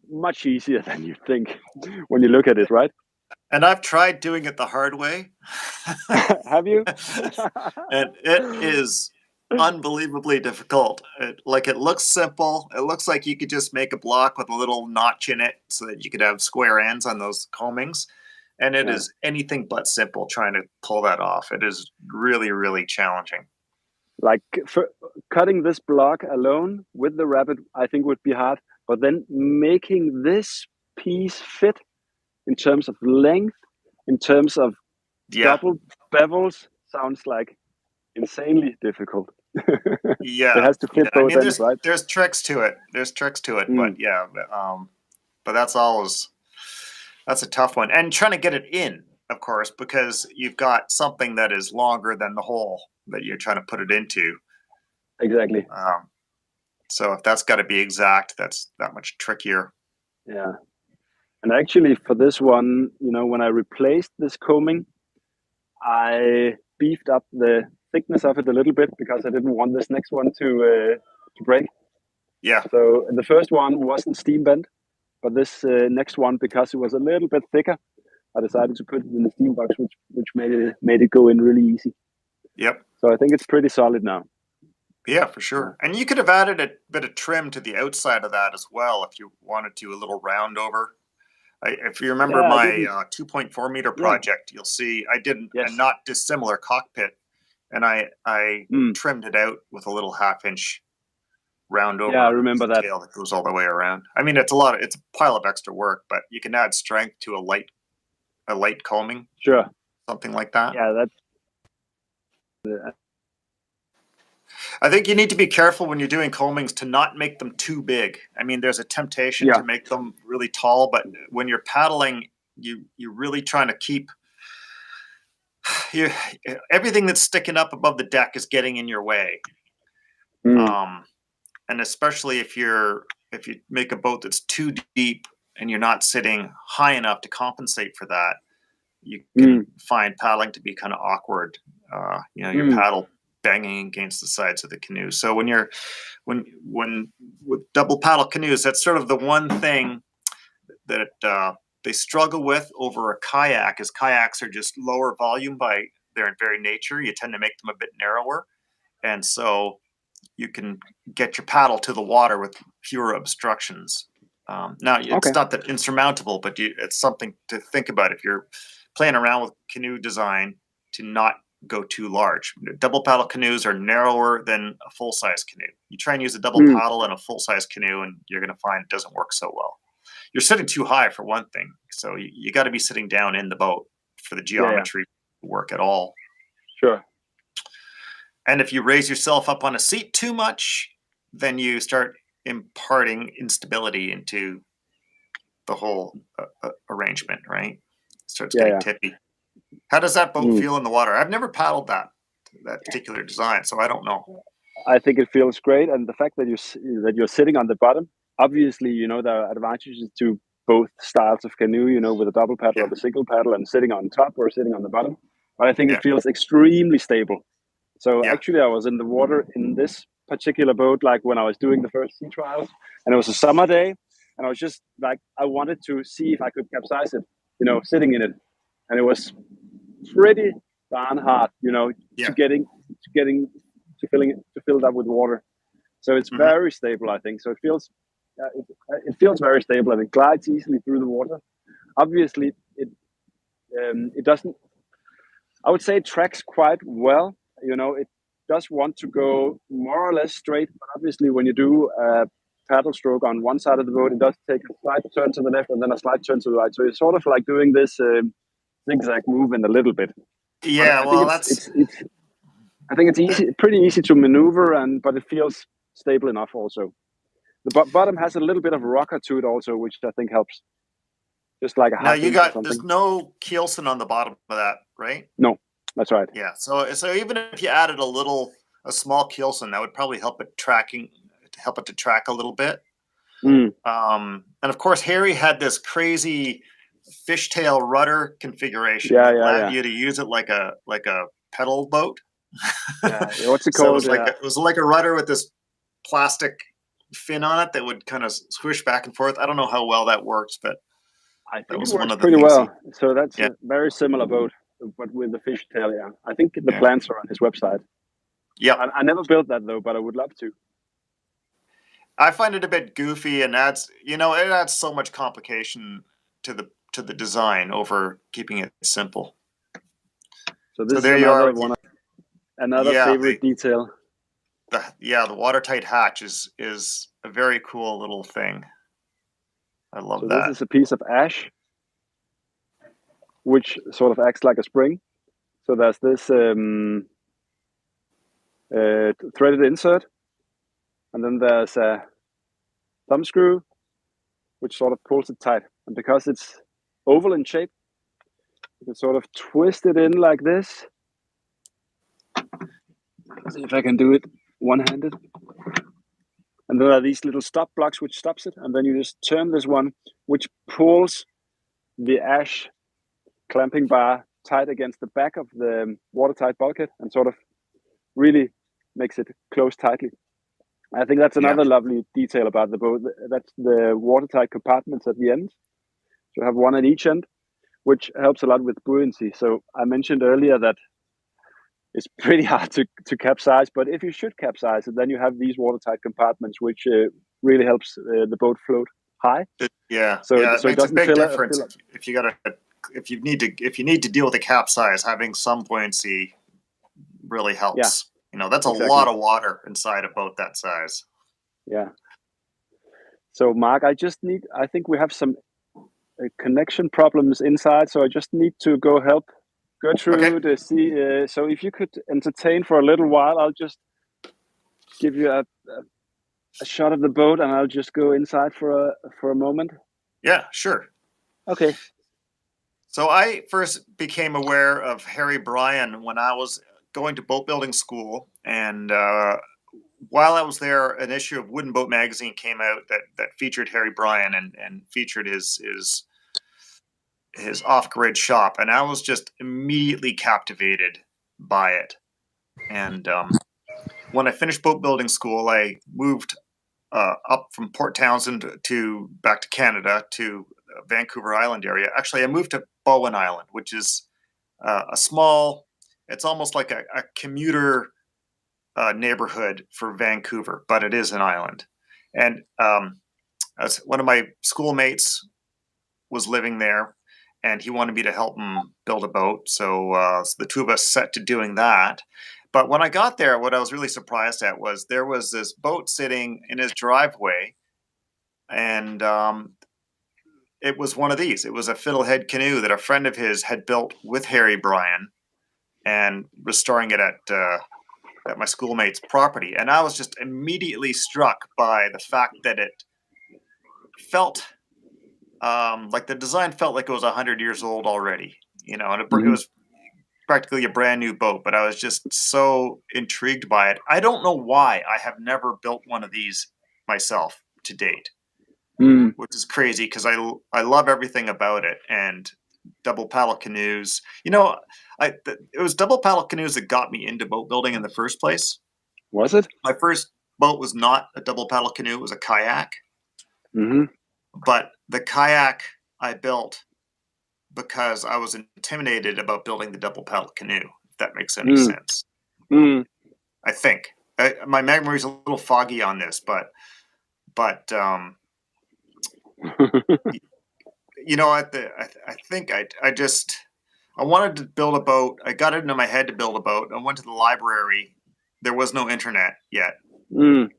Speaker 2: much easier than you think when you look at it, right?
Speaker 1: And I've tried doing it the hard way.
Speaker 2: Have you?
Speaker 1: And it is unbelievably difficult. It looks simple. It looks like you could just make a block with a little notch in it so that you could have square ends on those combings. And it is anything but simple trying to pull that off. It is really, really challenging.
Speaker 2: Like for cutting this block alone with the rabbit, I think would be hard. But then making this piece fit in terms of length, in terms of double bevels, sounds like insanely difficult.
Speaker 1: Yeah.
Speaker 2: It has to fit
Speaker 1: I
Speaker 2: both
Speaker 1: mean,
Speaker 2: ends, right?
Speaker 1: there's tricks to it. But yeah, but that's a tough one. And trying to get it in, of course, because you've got something that is longer than the hole that you're trying to put it into.
Speaker 2: Exactly.
Speaker 1: So if that's got to be exact, that's that much trickier.
Speaker 2: Yeah. And actually for this one, when I replaced this combing, I beefed up the thickness of it a little bit because I didn't want this next one to break.
Speaker 1: Yeah.
Speaker 2: So the first one wasn't steam bent, but this next one, because it was a little bit thicker, I decided to put it in the steam box, which made it go in really easy.
Speaker 1: Yep.
Speaker 2: So I think it's pretty solid now.
Speaker 1: Yeah, for sure. And you could have added a bit of trim to the outside of that as well if you wanted to, a little round over. If you remember my 2.4 meter project, you'll see I did a not dissimilar cockpit, and I trimmed it out with a little 1/2 inch round over.
Speaker 2: Yeah, I remember that.
Speaker 1: Tail that goes all the way around. I mean, it's a pile of extra work, but you can add strength to a light combing.
Speaker 2: Sure.
Speaker 1: Something like that.
Speaker 2: Yeah, that's.
Speaker 1: I think you need to be careful when you're doing combings to not make them too big. I mean, there's a temptation to make them really tall, but when you're paddling, you're really trying to keep everything that's sticking up above the deck is getting in your way. And especially if you make a boat that's too deep and you're not sitting high enough to compensate for that, you can find paddling to be kind of awkward. Your paddle banging against the sides of the canoe. So when with double paddle canoes, that's sort of the one thing that they struggle with over a kayak, is kayaks are just lower volume by their very nature. You tend to make them a bit narrower, and so you can get your paddle to the water with fewer obstructions. Now, it's not that insurmountable, but it's something to think about if you're playing around with canoe design, to not go too large. Double paddle canoes are narrower than a full-size canoe. You try and use a double paddle in a full-size canoe, and you're going to find it doesn't work so well. You're sitting too high for one thing, so you got to be sitting down in the boat for the geometry to work at all.
Speaker 2: Sure.
Speaker 1: And if you raise yourself up on a seat too much, then you start imparting instability into the whole arrangement, right? It starts getting tippy. How does that boat feel in the water? I've never paddled that particular design, so I don't know.
Speaker 2: I think it feels great, and the fact that you're sitting on the bottom, obviously, there are advantages to both styles of canoe, with a double paddle or the single paddle, and sitting on top or sitting on the bottom. But I think it feels extremely stable. So actually, I was in the water in this particular boat, like when I was doing the first sea trials, and it was a summer day, and I was just like, I wanted to see if I could capsize it, sitting in it, and it was pretty darn hard, to fill it up with water. So it's very stable, I think. So it feels very stable, and it glides easily through the water. Obviously, it doesn't. I would say it tracks quite well. You know, it does want to go more or less straight, but obviously when you do a paddle stroke on one side of the boat, it does take a slight turn to the left and then a slight turn to the right. So it's sort of like doing this zigzag movement a little bit.
Speaker 1: Yeah,
Speaker 2: I think
Speaker 1: well, that's
Speaker 2: I think it's easy, pretty easy to maneuver, but it feels stable enough also. The bottom has a little bit of rocker to it also, which I think helps. Just like a
Speaker 1: now
Speaker 2: half
Speaker 1: you
Speaker 2: inch or
Speaker 1: got there's
Speaker 2: something.
Speaker 1: no keelson on the bottom of that, right?
Speaker 2: No, that's right.
Speaker 1: Yeah. So even if you added a small keelson, that would probably help it to track a little bit.
Speaker 2: Mm.
Speaker 1: And of course, Harry had this crazy fishtail rudder configuration
Speaker 2: Yeah,
Speaker 1: that
Speaker 2: yeah,
Speaker 1: allowed
Speaker 2: yeah.
Speaker 1: you to use it like a pedal boat.
Speaker 2: Yeah, what's it
Speaker 1: So
Speaker 2: called? Yeah.
Speaker 1: it was like a rudder with this plastic fin on it that would kind of swish back and forth. I don't know how well that works, but
Speaker 2: I
Speaker 1: that
Speaker 2: think it
Speaker 1: was one
Speaker 2: works
Speaker 1: of the
Speaker 2: pretty
Speaker 1: things he.
Speaker 2: well. So that's
Speaker 1: Yeah,
Speaker 2: a very similar boat, but with the fishtail. Yeah, I think the
Speaker 1: yeah,
Speaker 2: plans are on his website.
Speaker 1: yep.
Speaker 2: I never built that though, but I would love to.
Speaker 1: I find it a bit goofy, and it adds so much complication to the design over keeping it simple.
Speaker 2: So
Speaker 1: So
Speaker 2: this is
Speaker 1: there you are
Speaker 2: another
Speaker 1: with
Speaker 2: another
Speaker 1: yeah,
Speaker 2: favorite detail.
Speaker 1: the watertight hatch is a very cool little thing. I love
Speaker 2: So this
Speaker 1: that.
Speaker 2: is a piece of ash, which sort of acts like a spring. So there's this threaded insert, and then there's a thumb screw, which sort of pulls it tight. And because it's oval in shape, you can sort of twist it in like this. Let's see if I can do it one-handed. And there are these little stop blocks which stops it, and then you just turn this one, which pulls the ash clamping bar tight against the back of the watertight bulkhead and sort of really makes it close tightly. I think that's
Speaker 1: Yeah,
Speaker 2: another lovely detail about the boat. That's the watertight compartments at the end. So you have one at each end, which helps a lot with buoyancy. So I mentioned earlier that it's pretty hard to capsize, but if you should capsize it, then you have these watertight compartments, which really helps the boat float high.
Speaker 1: yeah. It
Speaker 2: So it
Speaker 1: makes a
Speaker 2: doesn't
Speaker 1: big
Speaker 2: fill
Speaker 1: difference
Speaker 2: up.
Speaker 1: if you need to deal with a capsize. Having some buoyancy really
Speaker 2: Yeah,
Speaker 1: helps. That's a
Speaker 2: exactly.
Speaker 1: lot of water inside a boat that size.
Speaker 2: Yeah. So Mark, I think we have some connection problems inside, so I just need to go help
Speaker 1: Okay.
Speaker 2: Gertrude see. So if you could entertain for a little while, I'll just give you a shot of the boat, and I'll just go inside for a moment.
Speaker 1: Yeah, sure.
Speaker 2: Okay.
Speaker 1: So I first became aware of Harry Bryan when I was going to boat building school, and while I was there, an issue of Wooden Boat magazine came out that featured Harry Bryan and featured his off grid shop, and I was just immediately captivated by it. And when I finished boat building school, I moved up from Port Townsend to back to Canada to Vancouver Island area. Actually, I moved to Bowen Island, which is a small. It's almost like a commuter neighborhood for Vancouver, but it is an island. And as one of my schoolmates was living there, and he wanted me to help him build a boat. So the two of us set to doing that. But when I got there, what I was really surprised at was there was this boat sitting in his driveway, and it was one of these. It was a Fiddlehead Canoe that a friend of his had built with Harry Bryan and was storing it at my schoolmate's property. And I was just immediately struck by the fact that it felt like the design felt like it was 100 years old already, and it
Speaker 2: Mm-hmm.
Speaker 1: was practically a brand new boat, but I was just so intrigued by it. I don't know why I have never built one of these myself to date,
Speaker 2: Mm.
Speaker 1: which is crazy because I love everything about it. And double paddle canoes, it was double paddle canoes that got me into boat building in the first place.
Speaker 2: Was it?
Speaker 1: My first boat was not a double paddle canoe, it was a kayak.
Speaker 2: Mm-hmm.
Speaker 1: But the kayak I built because I was intimidated about building the double paddle canoe, if that makes any
Speaker 2: Mm.
Speaker 1: sense.
Speaker 2: Mm.
Speaker 1: I think. My memory is a little foggy on this, but I think I just I wanted to build a boat. I got it into my head to build a boat. I went to the library. There was no internet yet.
Speaker 2: Mm.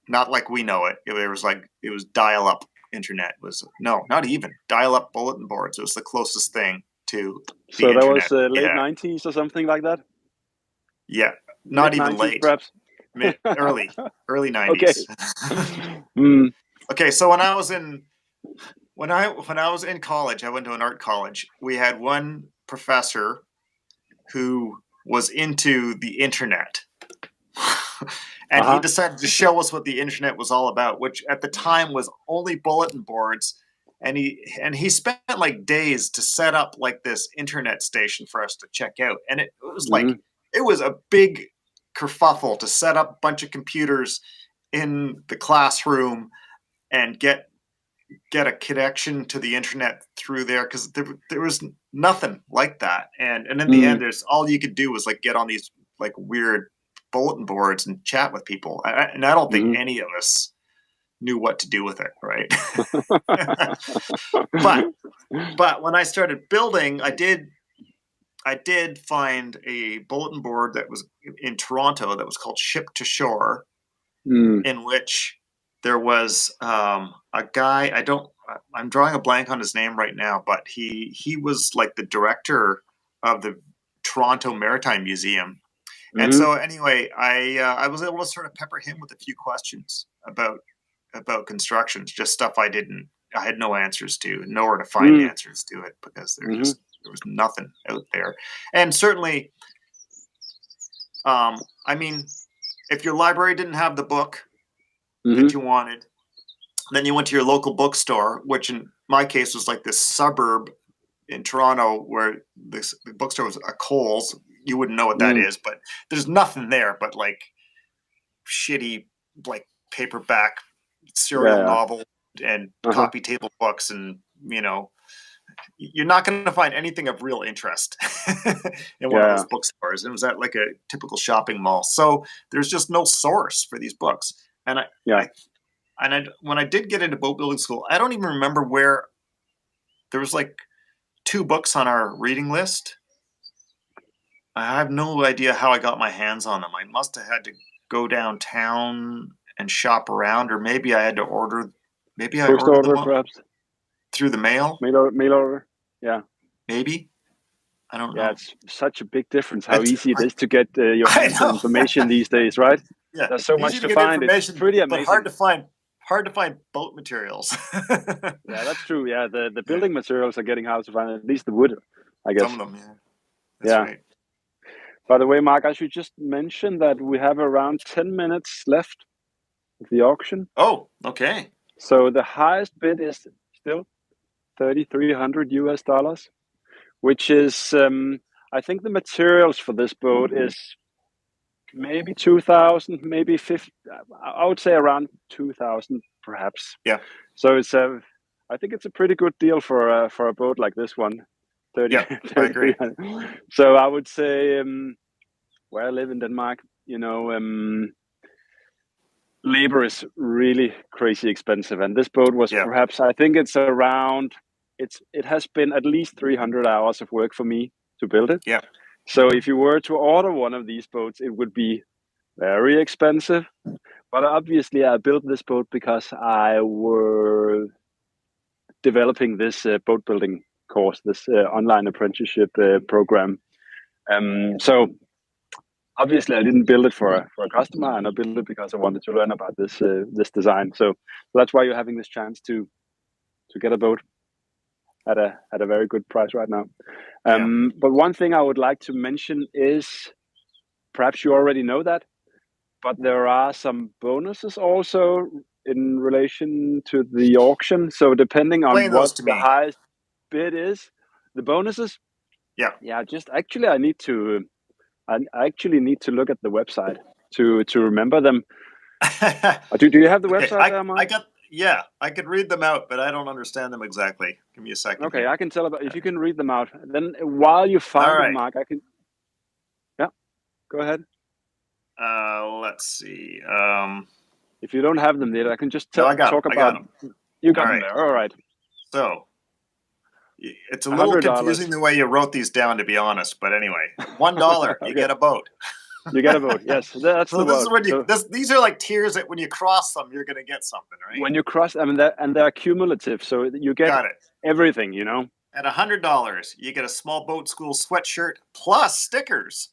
Speaker 1: Not like we know it. It was dial-up internet. Not even dial-up bulletin boards. It was the closest thing to the
Speaker 2: So that was
Speaker 1: internet.
Speaker 2: late
Speaker 1: Yeah,
Speaker 2: 90s or something like that?
Speaker 1: yeah.
Speaker 2: Mid
Speaker 1: Not even
Speaker 2: 90s,
Speaker 1: late.
Speaker 2: perhaps?
Speaker 1: Early
Speaker 2: Okay.
Speaker 1: 90s.
Speaker 2: Mm.
Speaker 1: Okay, so when I was in college, I went to an art college. We had one professor who was into the internet. And he
Speaker 2: Uh-huh.
Speaker 1: decided to show us what the internet was all about, which at the time was only bulletin boards. And he spent like days to set up like this internet station for us to check out. And
Speaker 2: Mm-hmm.
Speaker 1: it was a big kerfuffle to set up a bunch of computers in the classroom and get a connection to the internet through there, because there was nothing like that. And in the
Speaker 2: Mm.
Speaker 1: end, there's all you could do was like get on these like weird bulletin boards and chat with people. And I don't think
Speaker 2: Mm-hmm.
Speaker 1: any of us knew what to do with it, right? but when I started building, I did find a bulletin board that was in Toronto that was called Ship to Shore,
Speaker 2: Mm.
Speaker 1: in which there was a guy. I'm drawing a blank on his name right now, but he was like the director of the Toronto Maritime Museum. And
Speaker 2: Mm-hmm.
Speaker 1: so anyway, I was able to sort of pepper him with a few questions about constructions, just stuff I had no answers to, nowhere to find
Speaker 2: Mm.
Speaker 1: answers to it, because
Speaker 2: Mm-hmm.
Speaker 1: there was nothing out there. And certainly, I mean, if your library didn't have the book
Speaker 2: Mm-hmm.
Speaker 1: that you wanted, then you went to your local bookstore, which in my case was like this suburb in Toronto where the bookstore was a Coles. You wouldn't know what that
Speaker 2: Mm.
Speaker 1: is, but there's nothing there but like shitty like paperback
Speaker 2: Yeah,
Speaker 1: serial
Speaker 2: yeah.
Speaker 1: novel and
Speaker 2: Uh-huh.
Speaker 1: coffee table books, and you're not going to find anything of real interest in one of
Speaker 2: Yeah,
Speaker 1: those bookstores. It was at like a typical shopping mall, so there's just no source for these books. And
Speaker 2: yeah.
Speaker 1: when I did get into boat building school, I don't even remember where there was like two books on our reading list. I have no idea how I got my hands on them. I must have had to go downtown and shop around, or maybe I had to order. Maybe I
Speaker 2: Post
Speaker 1: ordered them
Speaker 2: order, perhaps.
Speaker 1: through the mail.
Speaker 2: Mail order. Yeah.
Speaker 1: Maybe, I don't
Speaker 2: Yeah,
Speaker 1: know.
Speaker 2: it's such a big difference how
Speaker 1: It's,
Speaker 2: easy it is to get your
Speaker 1: I
Speaker 2: hands on
Speaker 1: know.
Speaker 2: information these days, right?
Speaker 1: Yeah,
Speaker 2: There's so
Speaker 1: easy
Speaker 2: much
Speaker 1: to
Speaker 2: to
Speaker 1: get
Speaker 2: find. It's
Speaker 1: information,
Speaker 2: pretty
Speaker 1: but
Speaker 2: amazing.
Speaker 1: hard to find boat materials.
Speaker 2: Yeah, that's true. Yeah, the building materials are getting hard to find, at least the wood, I
Speaker 1: Some
Speaker 2: guess.
Speaker 1: of them, yeah, that's
Speaker 2: Yeah.
Speaker 1: right.
Speaker 2: By the way, Mark, I should just mention that we have around 10 minutes left of the auction.
Speaker 1: Oh, okay.
Speaker 2: So the highest bid is still 3,300 US dollars, which is, I think the materials for this boat is maybe 2,000, maybe 50. I would say around 2,000, perhaps.
Speaker 1: Yeah,
Speaker 2: So I think it's a pretty good deal for a boat like this one, 30,
Speaker 1: yeah, I agree.
Speaker 2: 3,300. So I would say, where I live in Denmark, labor is really crazy expensive, and this boat was
Speaker 1: Yeah,
Speaker 2: perhaps, I think it has been at least 300 hours of work for me to build it.
Speaker 1: yeah.
Speaker 2: So
Speaker 1: Hmm.
Speaker 2: if you were to order one of these boats, it would be very expensive. But obviously, I built this boat because I were developing this boat building course, this online apprenticeship program. So obviously, I didn't build it for a customer, and I built it because I wanted to learn about this design. So that's why you're having this chance to get a boat at a very good price right now.
Speaker 1: Yeah.
Speaker 2: But one thing I would like to mention is, perhaps you already know that, but there are some bonuses also in relation to the auction. So depending on
Speaker 1: Explain
Speaker 2: what
Speaker 1: those to
Speaker 2: the
Speaker 1: me.
Speaker 2: highest bid is, the bonuses.
Speaker 1: Yeah.
Speaker 2: Yeah, just actually, I actually need to look at the website to remember them. Do you have the
Speaker 1: Okay,
Speaker 2: website there, Mark?
Speaker 1: yeah, I could read them out, but I don't understand them exactly. Give me a second
Speaker 2: Okay,
Speaker 1: here.
Speaker 2: I can tell about if you can read them out. Then while you
Speaker 1: All
Speaker 2: find them,
Speaker 1: right.
Speaker 2: Mark, I can. Yeah, go ahead.
Speaker 1: Let's see.
Speaker 2: If you don't have them there, I can just
Speaker 1: No, I got them.
Speaker 2: talk
Speaker 1: I got
Speaker 2: about.
Speaker 1: them.
Speaker 2: You
Speaker 1: All
Speaker 2: got them
Speaker 1: right.
Speaker 2: there. All right.
Speaker 1: So It's a little confusing
Speaker 2: $100.
Speaker 1: the way you wrote these down, to be honest. But anyway, $1, you
Speaker 2: Okay,
Speaker 1: get a boat.
Speaker 2: you get a boat. Yes, that's
Speaker 1: So
Speaker 2: the
Speaker 1: this is
Speaker 2: boat.
Speaker 1: when
Speaker 2: So
Speaker 1: these are like tiers that when you cross them, you're going to get something, right?
Speaker 2: when you cross, I mean, they're cumulative, so you get
Speaker 1: Got it.
Speaker 2: everything, you know.
Speaker 1: At $100, you get a small boat school sweatshirt plus stickers.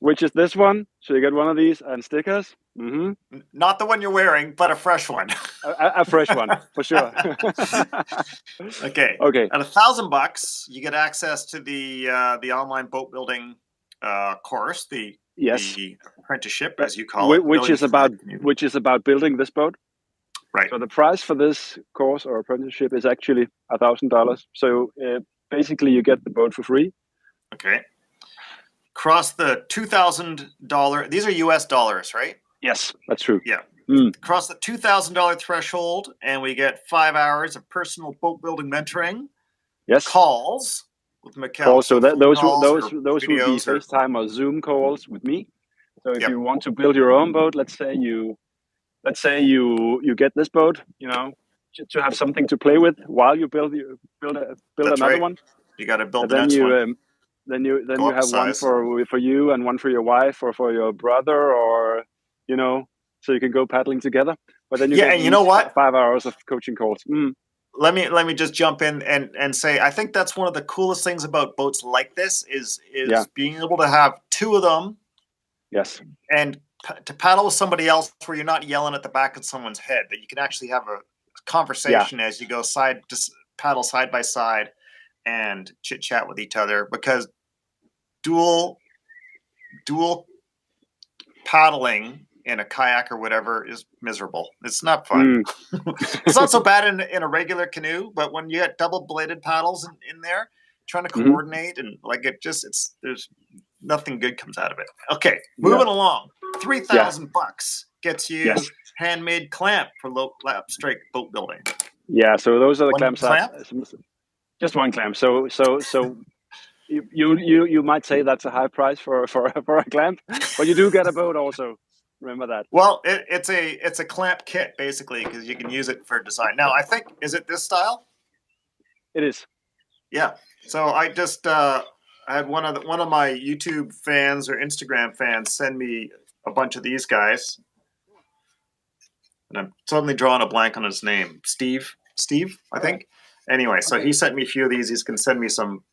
Speaker 2: Which is this one. So you get one of these and stickers.
Speaker 1: Not the one you're wearing, but a fresh one.
Speaker 2: A fresh one for sure.
Speaker 1: Okay.
Speaker 2: Okay.
Speaker 1: At $1,000, you get access to the online boat building course, the apprenticeship, as you call it,
Speaker 2: which is about building this boat.
Speaker 1: Right.
Speaker 2: So the price for this course or apprenticeship is actually $1,000. So basically, you get the boat for free.
Speaker 1: Okay. Cross the $2,000. These are US dollars, right?
Speaker 2: Yes, that's true.
Speaker 1: Yeah. Cross the $2,000 threshold, and we get 5 hours of personal boat building mentoring.
Speaker 2: Yes.
Speaker 1: Calls with Mikkel.
Speaker 2: Also, those will be
Speaker 1: videos
Speaker 2: FaceTime or Zoom calls with me. So if you want to build your own boat, let's say you get this boat, you know, to have something to play with while you build another one.
Speaker 1: You got to build the next one.
Speaker 2: Then you have one for you and one for your wife or for your brother, or you know, so you can go paddling together. But then you get
Speaker 1: and you know what?
Speaker 2: 5 hours of coaching calls.
Speaker 1: Let me just jump in and say I think that's one of the coolest things about boats like this is being able to have two of them.
Speaker 2: Yes.
Speaker 1: And to paddle with somebody else where you're not yelling at the back of someone's head, that you can actually have a conversation as you go paddle side by side and chit chat with each other, because dual paddling in a kayak or whatever is miserable. It's not fun. It's not so bad in a regular canoe, but when you get double bladed paddles in there, trying to coordinate and there's nothing good comes out of it. Okay, moving along. $3,000 gets you handmade clamp for low lap strike boat building.
Speaker 2: Yeah, so those are the clamps. Just one clamp. So you might say that's a high price for a clamp, but you do get a boat also. Remember that.
Speaker 1: Well, it's a clamp kit basically, because you can use it for design. Now, I think, is it this style?
Speaker 2: It is.
Speaker 1: Yeah. So I just I had one of my YouTube fans or Instagram fans send me a bunch of these guys, and I'm suddenly drawing a blank on his name. Steve, I think. Anyway, so he sent me a few of these. He's going to send me some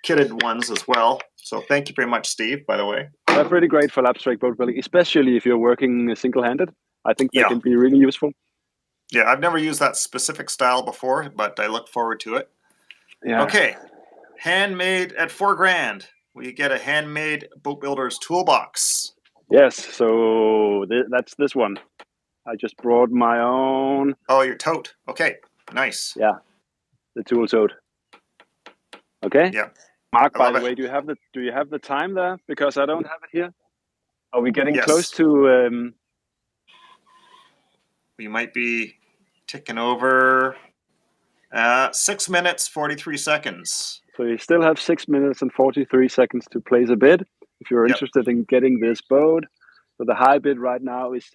Speaker 1: kitted ones as well. So thank you very much, Steve, by the way.
Speaker 2: They're pretty great for lap strike boat building, especially if you're working single-handed. I think they can be really useful.
Speaker 1: Yeah, I've never used that specific style before, but I look forward to it.
Speaker 2: Yeah.
Speaker 1: Okay. Handmade at $4,000. We get a handmade boat builder's toolbox.
Speaker 2: Yes, so that's this one. I just brought my own.
Speaker 1: Oh, your tote. Okay, nice.
Speaker 2: Yeah, the tool tote. Okay.
Speaker 1: Yeah.
Speaker 2: Mark, by the way, do you have the time there? Because I don't have it here. Are we getting close to?
Speaker 1: We might be ticking over. 6 minutes 43 seconds.
Speaker 2: So you still have 6 minutes and 43 seconds to place a bid if you're interested in getting this boat. So the high bid right now is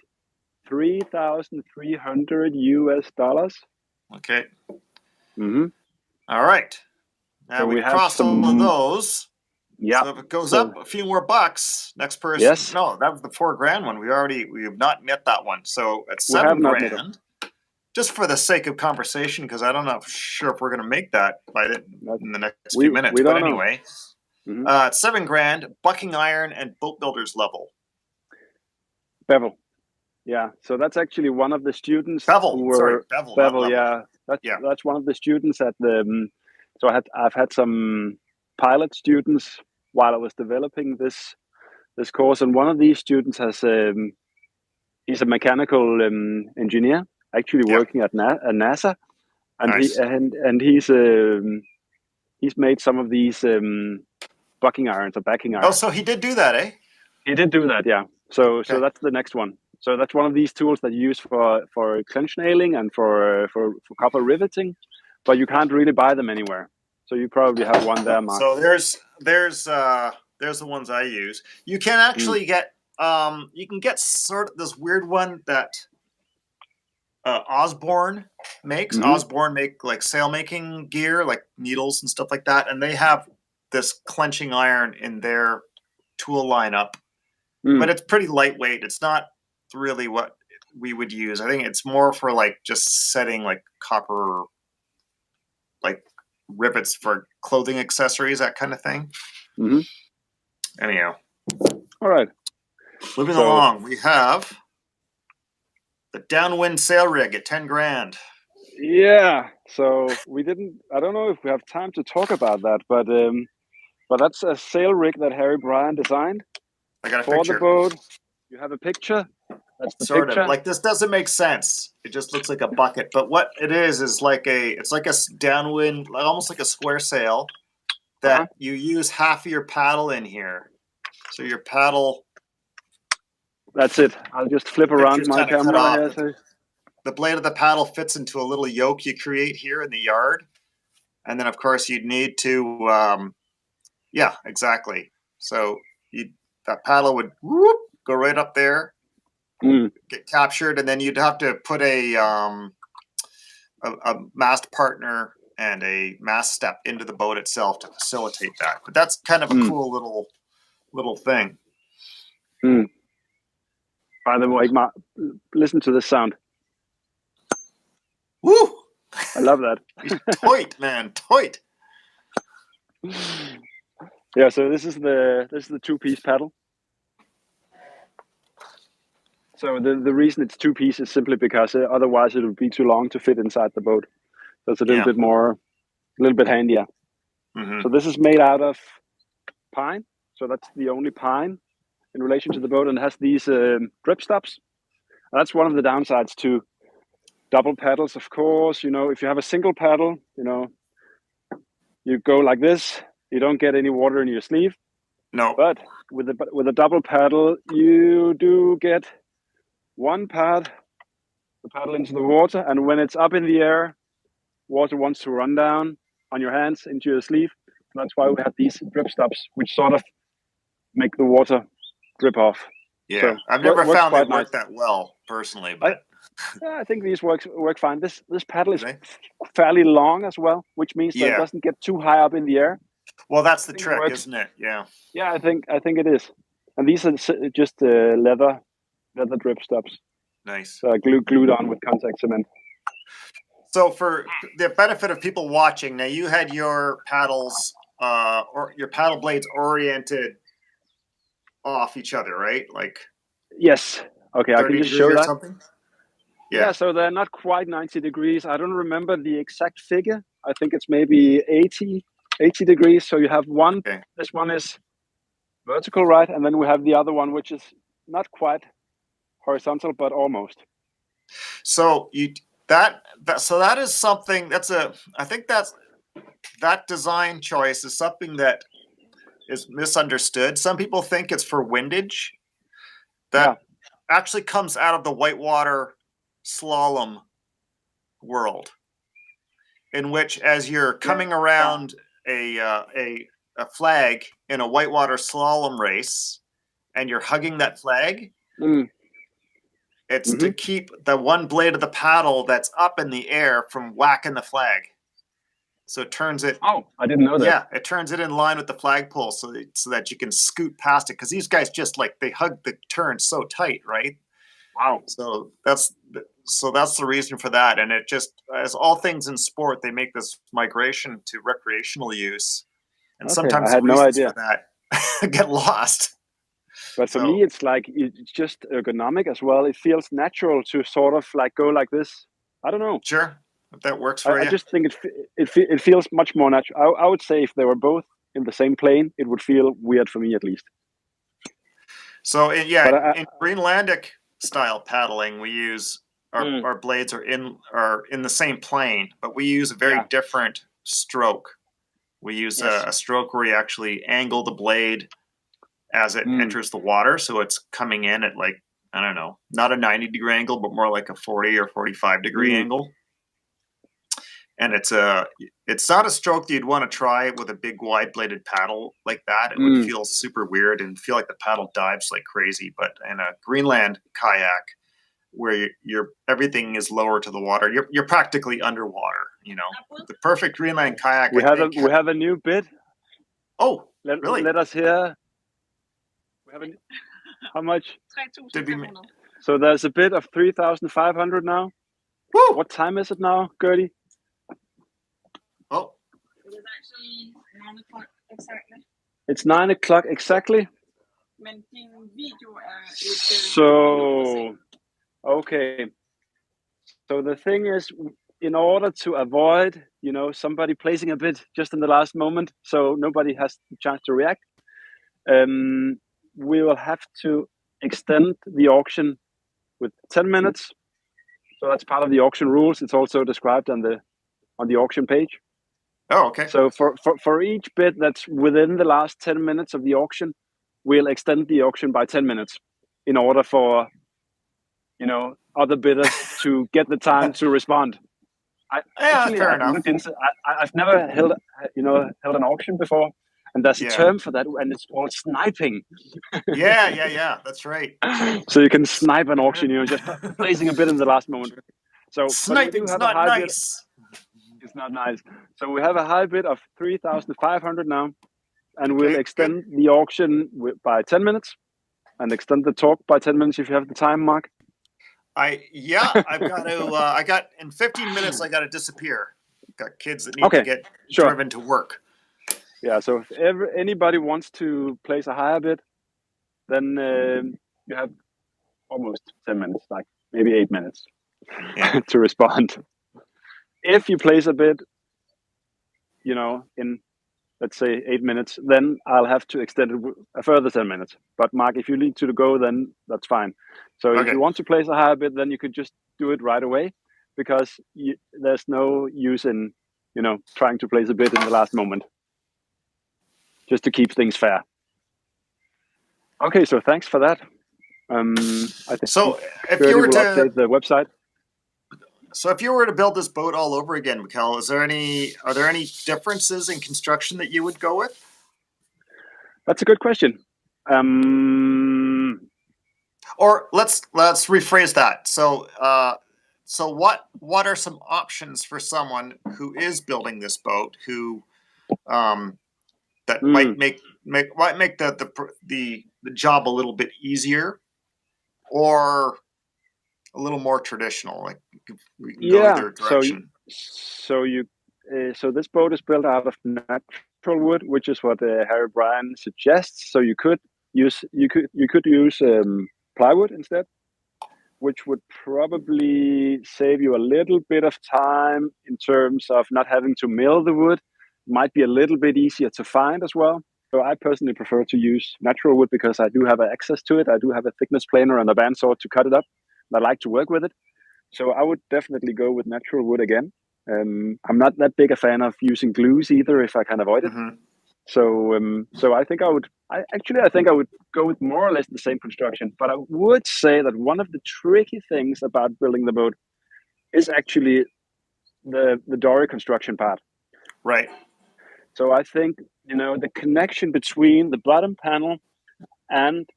Speaker 2: $3,300 US.
Speaker 1: Okay.
Speaker 2: All
Speaker 1: right. Now we crossed all of those.
Speaker 2: Yeah.
Speaker 1: So if it goes up a few more bucks, next person.
Speaker 2: Yes.
Speaker 1: No, that was the $4,000 one. We have not met that one. So at $7,000, just for the sake of conversation, because I don't know sure if we're going to make that in the next few minutes. But anyway, at $7,000, bucking iron and boat builders level.
Speaker 2: Bevel. Yeah. So that's actually one of the students.
Speaker 1: Bevel.
Speaker 2: Bevel. Yeah. That's one of the students at the. So I've had some pilot students while I was developing this course, and one of these students he's a mechanical engineer, actually working at NASA, and he's made some of these bucking irons or backing irons.
Speaker 1: Oh, so he did do that, eh?
Speaker 2: He did do that, yeah. So that's the next one. So that's one of these tools that you use for clench nailing and for copper riveting. But you can't really buy them anywhere. So you probably have one there, Mark.
Speaker 1: So there's the ones I use. You can actually get you can get sort of this weird one that Osborne makes.
Speaker 2: Mm-hmm.
Speaker 1: Osborne make like sail making gear, like needles and stuff like that, and they have this clenching iron in their tool lineup, but it's pretty lightweight. It's not really what we would use. I think it's more for like just setting like copper, like rivets for clothing accessories, that kind of thing.
Speaker 2: Mm-hmm.
Speaker 1: Anyhow,
Speaker 2: all right.
Speaker 1: moving along, we have the downwind sail rig at 10 grand.
Speaker 2: Yeah. So we didn't. I don't know if we have time to talk about that, but that's a sail rig that Harry Bryan designed.
Speaker 1: I got a
Speaker 2: for
Speaker 1: picture.
Speaker 2: the boat. You have a picture. That's the
Speaker 1: sort
Speaker 2: picture.
Speaker 1: of like this doesn't make sense. It just looks like a bucket, but what it is like it's like a downwind, almost like a square sail that you use half of your paddle in here. So your paddle.
Speaker 2: That's it. I'll just flip around my camera here. So.
Speaker 1: The blade of the paddle fits into a little yoke you create here in the yard, and then of course you'd need to, yeah, exactly. So that paddle would go right up there. Get captured, and then you'd have to put a mast partner and a mast step into the boat itself to facilitate that. But that's kind of a cool little thing.
Speaker 2: By the way, listen to this sound.
Speaker 1: Woo!
Speaker 2: I love that.
Speaker 1: Toit, man, toit.
Speaker 2: Yeah, so this is the two-piece paddle. So the reason it's two-piece is simply because otherwise it would be too long to fit inside the boat. So it's a little bit handier.
Speaker 1: Mm-hmm.
Speaker 2: So this is made out of pine. So that's the only pine in relation to the boat, and it has these grip stops. And that's one of the downsides to double paddles, of course. You know, if you have a single paddle, you know, you go like this, you don't get any water in your sleeve.
Speaker 1: No.
Speaker 2: But with a double paddle, you do get one pad, the paddle into the water, and when it's up in the air, water wants to run down on your hands into your sleeve. And that's why we have these drip stops, which sort of make the water drip off.
Speaker 1: Yeah,
Speaker 2: so
Speaker 1: I've never found they work that well personally, but
Speaker 2: I think these work fine. This paddle is fairly long as well, which means that it doesn't get too high up in the air.
Speaker 1: Well, that's the trick, isn't it? Yeah.
Speaker 2: Yeah, I think it is. And these are just leather drip stops.
Speaker 1: Nice.
Speaker 2: Glued on with contact cement.
Speaker 1: So for the benefit of people watching, now you had your paddles or your paddle blades oriented off each other, right? Like
Speaker 2: yes. Okay, I can just show that.
Speaker 1: Something?
Speaker 2: Yeah, so they're not quite 90 degrees. I don't remember the exact figure. I think it's maybe 80 degrees. So you have one. Okay. This one is vertical, right? And then we have the other one, which is not quite horizontal, but almost.
Speaker 1: So that is something I think that design choice is something that is misunderstood. Some people think it's for windage. That actually comes out of the whitewater slalom world, in which as you're coming around a flag in a whitewater slalom race and you're hugging that flag, it's to keep the one blade of the paddle that's up in the air from whacking the flag. So it turns it.
Speaker 2: Oh, I didn't know that.
Speaker 1: Yeah, it turns it in line with the flagpole so that you can scoot past it, because these guys just they hug the turn so tight, right?
Speaker 2: Wow.
Speaker 1: So that's the reason for that, and it just, as all things in sport, they make this migration to recreational use, and sometimes
Speaker 2: I had no idea
Speaker 1: for that get lost.
Speaker 2: But for me, it's like it's just ergonomic as well. It feels natural to sort of like go like this. I don't know.
Speaker 1: Sure. If that works for you.
Speaker 2: I just think it feels much more natural. I would say if they were both in the same plane, it would feel weird for me at least.
Speaker 1: So in Greenlandic style paddling, we use our blades are in the same plane, but we use a very different stroke. We use a stroke where you actually angle the blade as it enters the water, so it's coming in at like, I don't know, not a 90-degree angle, but more like a 40 or 45-degree angle. And it's not a stroke that you'd want to try with a big wide-bladed paddle like that. It would feel super weird and feel like the paddle dives like crazy. But in a Greenland kayak, where you're everything is lower to the water. You're practically underwater. You know, the perfect Greenland kayak.
Speaker 2: We have a new bid.
Speaker 1: Oh, really?
Speaker 2: Let us hear. We have how much? So there's a bid of 3,500 now.
Speaker 1: Woo!
Speaker 2: What time is it now, Gertie?
Speaker 1: Oh,
Speaker 3: It is actually 9 o'clock exactly.
Speaker 2: It's 9 o'clock exactly.
Speaker 3: Men din video er
Speaker 2: So, okay. So the thing is, in order to avoid, somebody placing a bid just in the last moment, so nobody has the chance to react, we will have to extend the auction with 10 minutes. So that's part of the auction rules. It's also described on the auction page.
Speaker 1: oh, okay.
Speaker 2: So for each bid that's within the last 10 minutes of the auction, we'll extend the auction by 10 minutes in order for, other bidders to get the time to respond.
Speaker 1: Fair enough.
Speaker 2: I've never held an auction before, and there's a term for that, and it's called sniping.
Speaker 1: Yeah. That's right.
Speaker 2: So you can snipe an auction, just placing a bid in the last moment. So
Speaker 1: Sniping's not nice.
Speaker 2: It's not nice. So we have a high bid of 3,500 now, and we'll extend the auction by 10 minutes, and extend the talk by 10 minutes if you have the time, Mark.
Speaker 1: I've got to. In 15 minutes. I got to disappear. Got kids that need to get driven to work.
Speaker 2: Yeah. So if anybody wants to place a higher bid, then you have almost 10 minutes, like maybe 8 minutes, to respond. If you place a bid, in, let's say, 8 minutes, then I'll have to extend it a further 10 minutes. But Mark, if you need to go, then that's fine. So if you want to place a higher bid, then you could just do it right away, because there's no use in, trying to place a bid in the last moment, just to keep things fair. Okay, so thanks for that. I think
Speaker 1: so. If you were to
Speaker 2: update the website.
Speaker 1: So if you were to build this boat all over again, Mikkel, are there any differences in construction that you would go with?
Speaker 2: That's a good question.
Speaker 1: Or let's rephrase that. So what are some options for someone who is building this boat who that might make the job a little bit easier, or a little more traditional? Like we can go either direction.
Speaker 2: So this boat is built out of natural wood, which is what Harry Bryan suggests. So you could use plywood instead, which would probably save you a little bit of time in terms of not having to mill the wood. Might be a little bit easier to find as well. So I personally prefer to use natural wood because I do have access to it. I do have a thickness planer and a bandsaw to cut it up. I like to work with it. So I would definitely go with natural wood again. I'm not that big a fan of using glues either if I can avoid it.
Speaker 1: Mm-hmm.
Speaker 2: So I think I would go with more or less the same construction. But I would say that one of the tricky things about building the boat is actually the Dory construction part.
Speaker 1: Right.
Speaker 2: So I think, the connection between the bottom panel and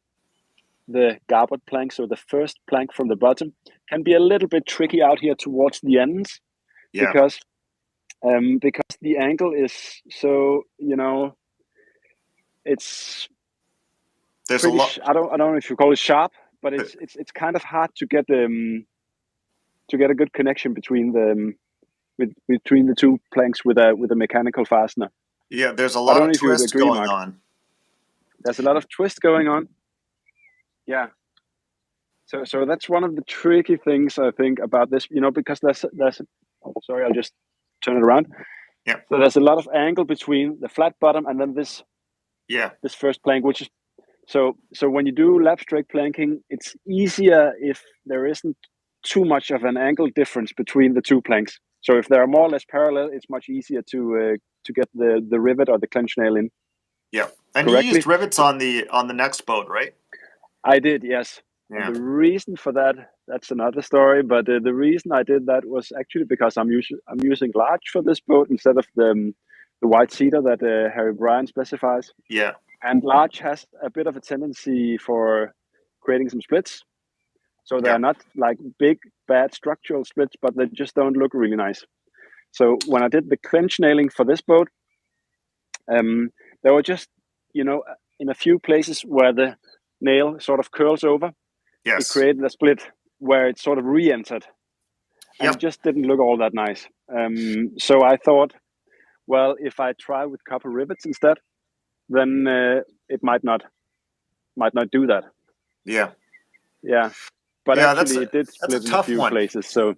Speaker 2: the garboard plank, so the first plank from the bottom, can be a little bit tricky out here towards the ends.
Speaker 1: Yeah.
Speaker 2: Because the angle is so, it's
Speaker 1: there's
Speaker 2: pretty,
Speaker 1: a lot.
Speaker 2: I don't know if you call it sharp, but it's kind of hard to get a good connection between the two planks with a mechanical fastener.
Speaker 1: Yeah, there's a lot of twist going on.
Speaker 2: There's a lot of twist going on. Yeah. So that's one of the tricky things I think about this, because there's sorry, I'll just turn it around.
Speaker 1: Yeah.
Speaker 2: So there's a lot of angle between the flat bottom and then this first plank, which is so when you do lap strake planking, it's easier if there isn't too much of an angle difference between the two planks. So if they are more or less parallel, it's much easier to get the rivet or the clench nail in.
Speaker 1: Yeah, and
Speaker 2: correctly.
Speaker 1: You used rivets on the next boat, right?
Speaker 2: I did, yes.
Speaker 1: Yeah.
Speaker 2: And the reason for that's another story. But the reason I did that was actually because I'm using larch for this boat instead of the white cedar that Harry Bryan specifies.
Speaker 1: Yeah.
Speaker 2: And larch has a bit of a tendency for creating some splits. So they're not like big, bad structural splits, but they just don't look really nice. So when I did the clench nailing for this boat, there were just, in a few places where the nail sort of curls over, it created a split where it sort of re-entered. And it just didn't look all that nice. So I thought, well, if I try with copper rivets instead, then it might not do that.
Speaker 1: Yeah.
Speaker 2: Yeah. But actually, it did split in a few places. So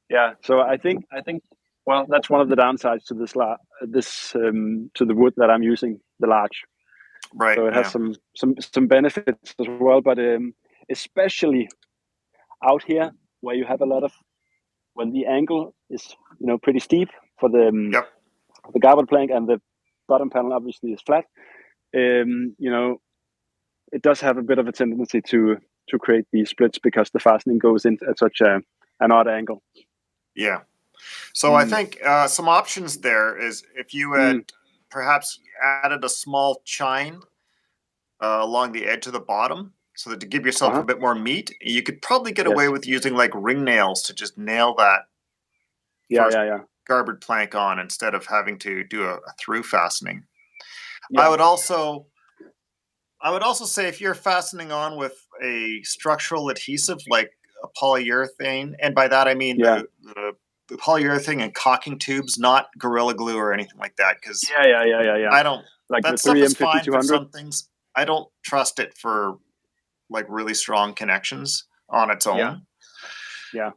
Speaker 2: yeah. So I think well, that's one of the downsides to this to the wood that I'm using, the larch.
Speaker 1: Right.
Speaker 2: So it has some benefits as well, but especially out here where you have a lot of, when the angle is pretty steep for the garboard plank and the bottom panel obviously is flat. It does have a bit of a tendency to create these splits because the fastening goes in at such an odd angle.
Speaker 1: Yeah. So I think some options there is if you had perhaps added a small chine along the edge of the bottom, so that to give yourself a bit more meat, you could probably get away with using like ring nails to just nail that garboard plank on instead of having to do a through fastening. Yeah. I would also say if you're fastening on with a structural adhesive like a polyurethane, and by that I mean the polyurethane and caulking tubes, not Gorilla Glue or anything like that, because I don't like that stuff is fine for some things. I don't trust it for like really strong connections on its own.
Speaker 2: Yeah.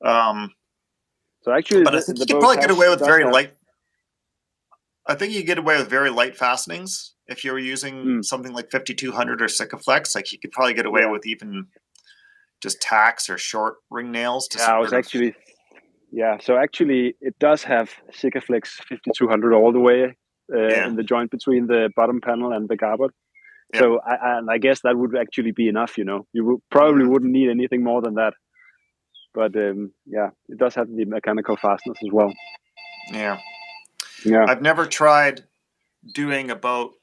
Speaker 2: So actually,
Speaker 1: but I think you could probably get away with very light. I think you get away with very light fastenings if you were using something like 5200 or Sikaflex. Like you could probably get away with even just tacks or short ring nails.
Speaker 2: So actually, it does have Sikaflex 5200 all the way in the joint between the bottom panel and the garboard. Yeah. So I guess that would actually be enough. You probably wouldn't need anything more than that. But it does have the mechanical fasteners as well.
Speaker 1: Yeah. I've never tried doing a boat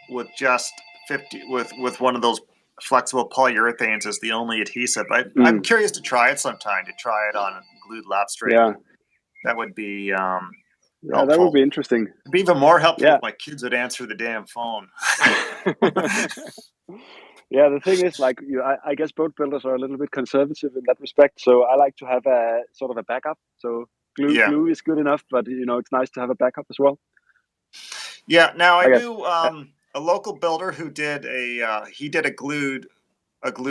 Speaker 1: with just 50 with one of those flexible polyurethanes as the only adhesive. I'm curious to try it sometime, to try it on a glued lap straight. Yeah. That would be helpful.
Speaker 2: That would be interesting.
Speaker 1: It'd be even more helpful if my kids would answer the damn phone.
Speaker 2: Yeah, the thing is, like, I guess boat builders are a little bit conservative in that respect. So I like to have a sort of a backup. So glue is good enough, but it's nice to have a backup as well.
Speaker 1: Yeah. Now I knew a local builder who did a glued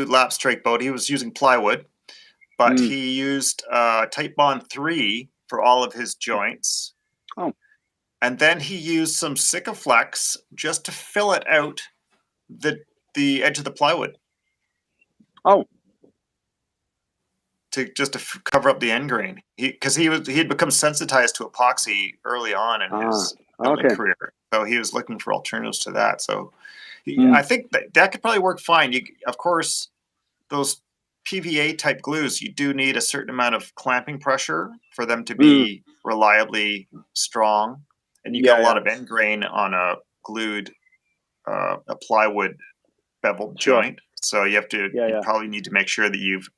Speaker 1: lap strake boat. He was using plywood, but he used Type Bond 3 for all of his joints.
Speaker 2: Oh.
Speaker 1: And then he used some Sikaflex just to fill it out the edge of the plywood.
Speaker 2: Oh.
Speaker 1: To cover up the end grain. Because he had become sensitized to epoxy early on in his career. So he was looking for alternatives to that. So I think that could probably work fine. Of course, those PVA type glues, you do need a certain amount of clamping pressure for them to be reliably strong. And you get a lot of end grain on a glued a plywood beveled joint. So you have to you probably need to make sure that you've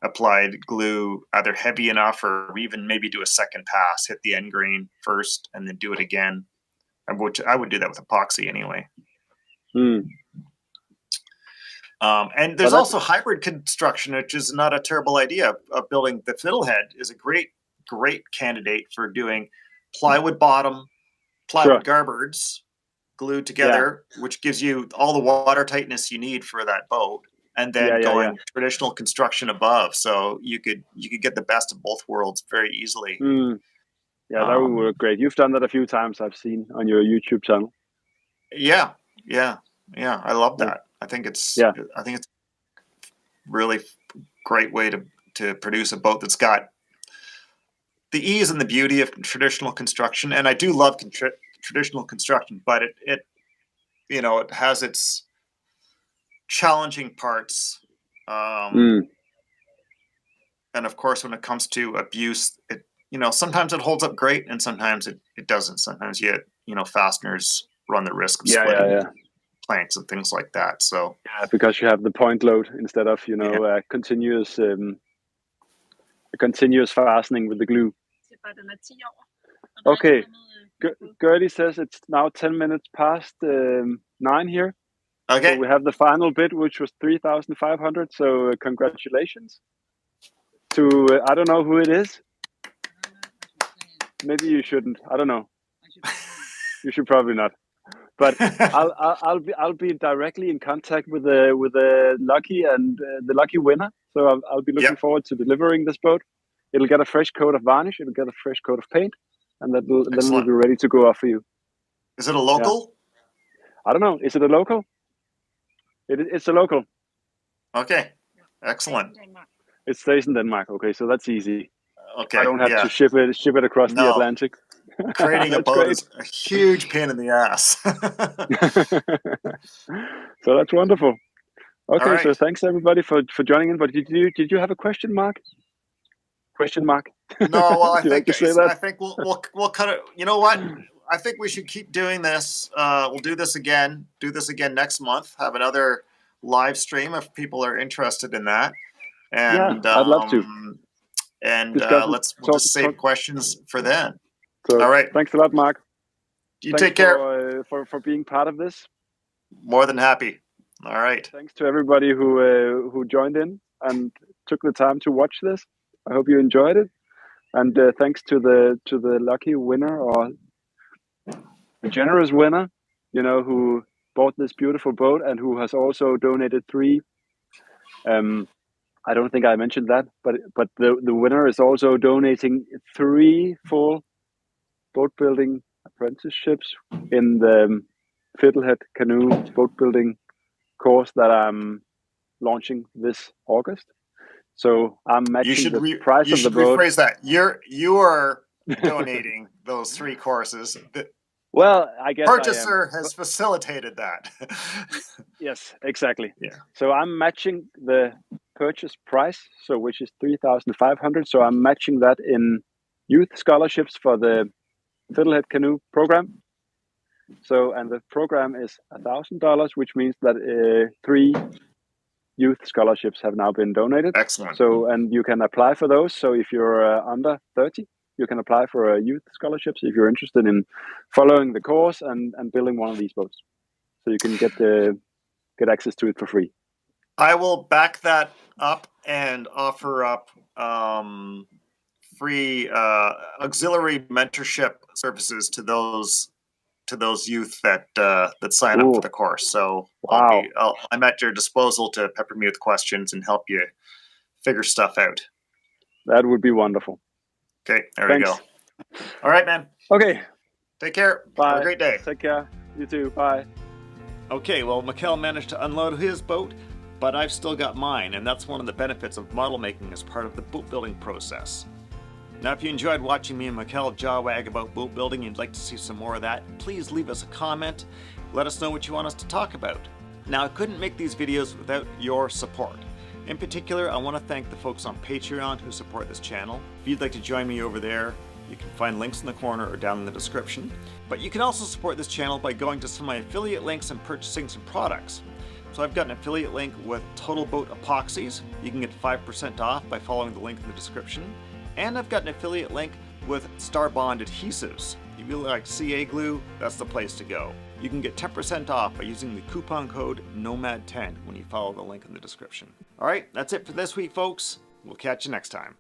Speaker 1: applied glue either heavy enough or even maybe do a second pass, hit the end grain first and then do it again. Which I would do that with epoxy anyway. And there's also hybrid construction, which is not a terrible idea. Of building the Fiddlehead is a great candidate for doing plywood bottom, plywood garboards glued together, which gives you all the water tightness you need for that boat, and then going traditional construction above. So you could get the best of both worlds very easily.
Speaker 2: Yeah, that would work great. You've done that a few times, I've seen on your YouTube channel.
Speaker 1: Yeah. I love that. I think it's really great way to produce a boat that's got the ease and the beauty of traditional construction. And I do love traditional construction, but it has its challenging parts. And of course, when it comes to abuse, sometimes it holds up great and sometimes it doesn't. Sometimes fasteners run the risk of splitting. planks and things like that. So
Speaker 2: Yeah, because you have the point load instead of continuous fastening with the glue.
Speaker 3: Det er bare, den er 10 år. Og der er
Speaker 2: Okay.
Speaker 3: ikke andet,
Speaker 2: Gertie says it's now 10 minutes past 9 here.
Speaker 1: okay,
Speaker 2: So we have the final bid, which was 3,500. So congratulations to I don't know who it is. Maybe you shouldn't. I don't know. You should probably not. But I'll be directly in contact with the lucky and the lucky winner. So I'll be looking forward to delivering this boat. It'll get a fresh coat of varnish. It'll get a fresh coat of paint, and then we'll be ready to go off for you.
Speaker 1: Is it a local?
Speaker 2: Yeah. I don't know. Is it a local? It's a local.
Speaker 1: Okay, excellent.
Speaker 2: It stays in Denmark. Okay, so that's easy.
Speaker 1: Okay,
Speaker 2: I don't have to ship it across the Atlantic.
Speaker 1: Creating a boat is a huge pain in the ass.
Speaker 2: So that's wonderful. Okay,
Speaker 1: right.
Speaker 2: so thanks everybody for joining in. But did you have a question mark? Question mark?
Speaker 1: No, well, I think
Speaker 2: that?
Speaker 1: I think we'll cut it. You know what? I think we should keep doing this. We'll do this again. Do this again next month. Have another live stream if people are interested in that. And
Speaker 2: I'd love to.
Speaker 1: And we'll just save questions for then.
Speaker 2: So,
Speaker 1: all right.
Speaker 2: Thanks a lot, Mark.
Speaker 1: You take care.
Speaker 2: For being part of this.
Speaker 1: More than happy. All right.
Speaker 2: Thanks to everybody who joined in and took the time to watch this. I hope you enjoyed it. And thanks to the lucky winner or the generous winner, who bought this beautiful boat and who has also donated 3. I don't think I mentioned that, but the winner is also donating 3 full boat building apprenticeships in the Fiddlehead Canoe boat building course that I'm launching this August. So I'm matching the price of the boat.
Speaker 1: You should rephrase that. You are donating those 3 courses.
Speaker 2: Well, I guess
Speaker 1: purchaser has facilitated that.
Speaker 2: Yes, exactly.
Speaker 1: Yeah.
Speaker 2: So I'm matching the purchase price, which is 3,500. So I'm matching that in youth scholarships for the Fiddlehead Canoe program. So, and the program is $1,000, which means that 3 youth scholarships have now been donated.
Speaker 1: Excellent.
Speaker 2: So, and you can apply for those. So if you're under 30, you can apply for a youth scholarships if you're interested in following the course and building one of these boats. So you can get access to it for free.
Speaker 1: I will back that up and offer up free auxiliary mentorship services to those youth that sign up for the course. So
Speaker 2: wow.
Speaker 1: I'm at your disposal to pepper me with questions and help you figure stuff out.
Speaker 2: That would be wonderful.
Speaker 1: Okay, there we go. All right, man.
Speaker 2: Okay.
Speaker 1: Take care.
Speaker 2: Bye.
Speaker 1: Have a great day.
Speaker 2: Take care. You too. Bye.
Speaker 1: Okay, well, Mikkel managed to unload his boat, but I've still got mine, and that's one of the benefits of model making as part of the boat building process. Now, if you enjoyed watching me and Mikkel jawwag about boat building and you'd like to see some more of that, please leave us a comment. Let us know what you want us to talk about. Now, I couldn't make these videos without your support. In particular, I want to thank the folks on Patreon who support this channel. If you'd like to join me over there, you can find links in the corner or down in the description. But you can also support this channel by going to some of my affiliate links and purchasing some products. So I've got an affiliate link with Total Boat Epoxies. You can get 5% off by following the link in the description. And I've got an affiliate link with Star Bond Adhesives. If you like CA glue, that's the place to go. You can get 10% off by using the coupon code NOMAD10 when you follow the link in the description. All right, that's it for this week, folks. We'll catch you next time.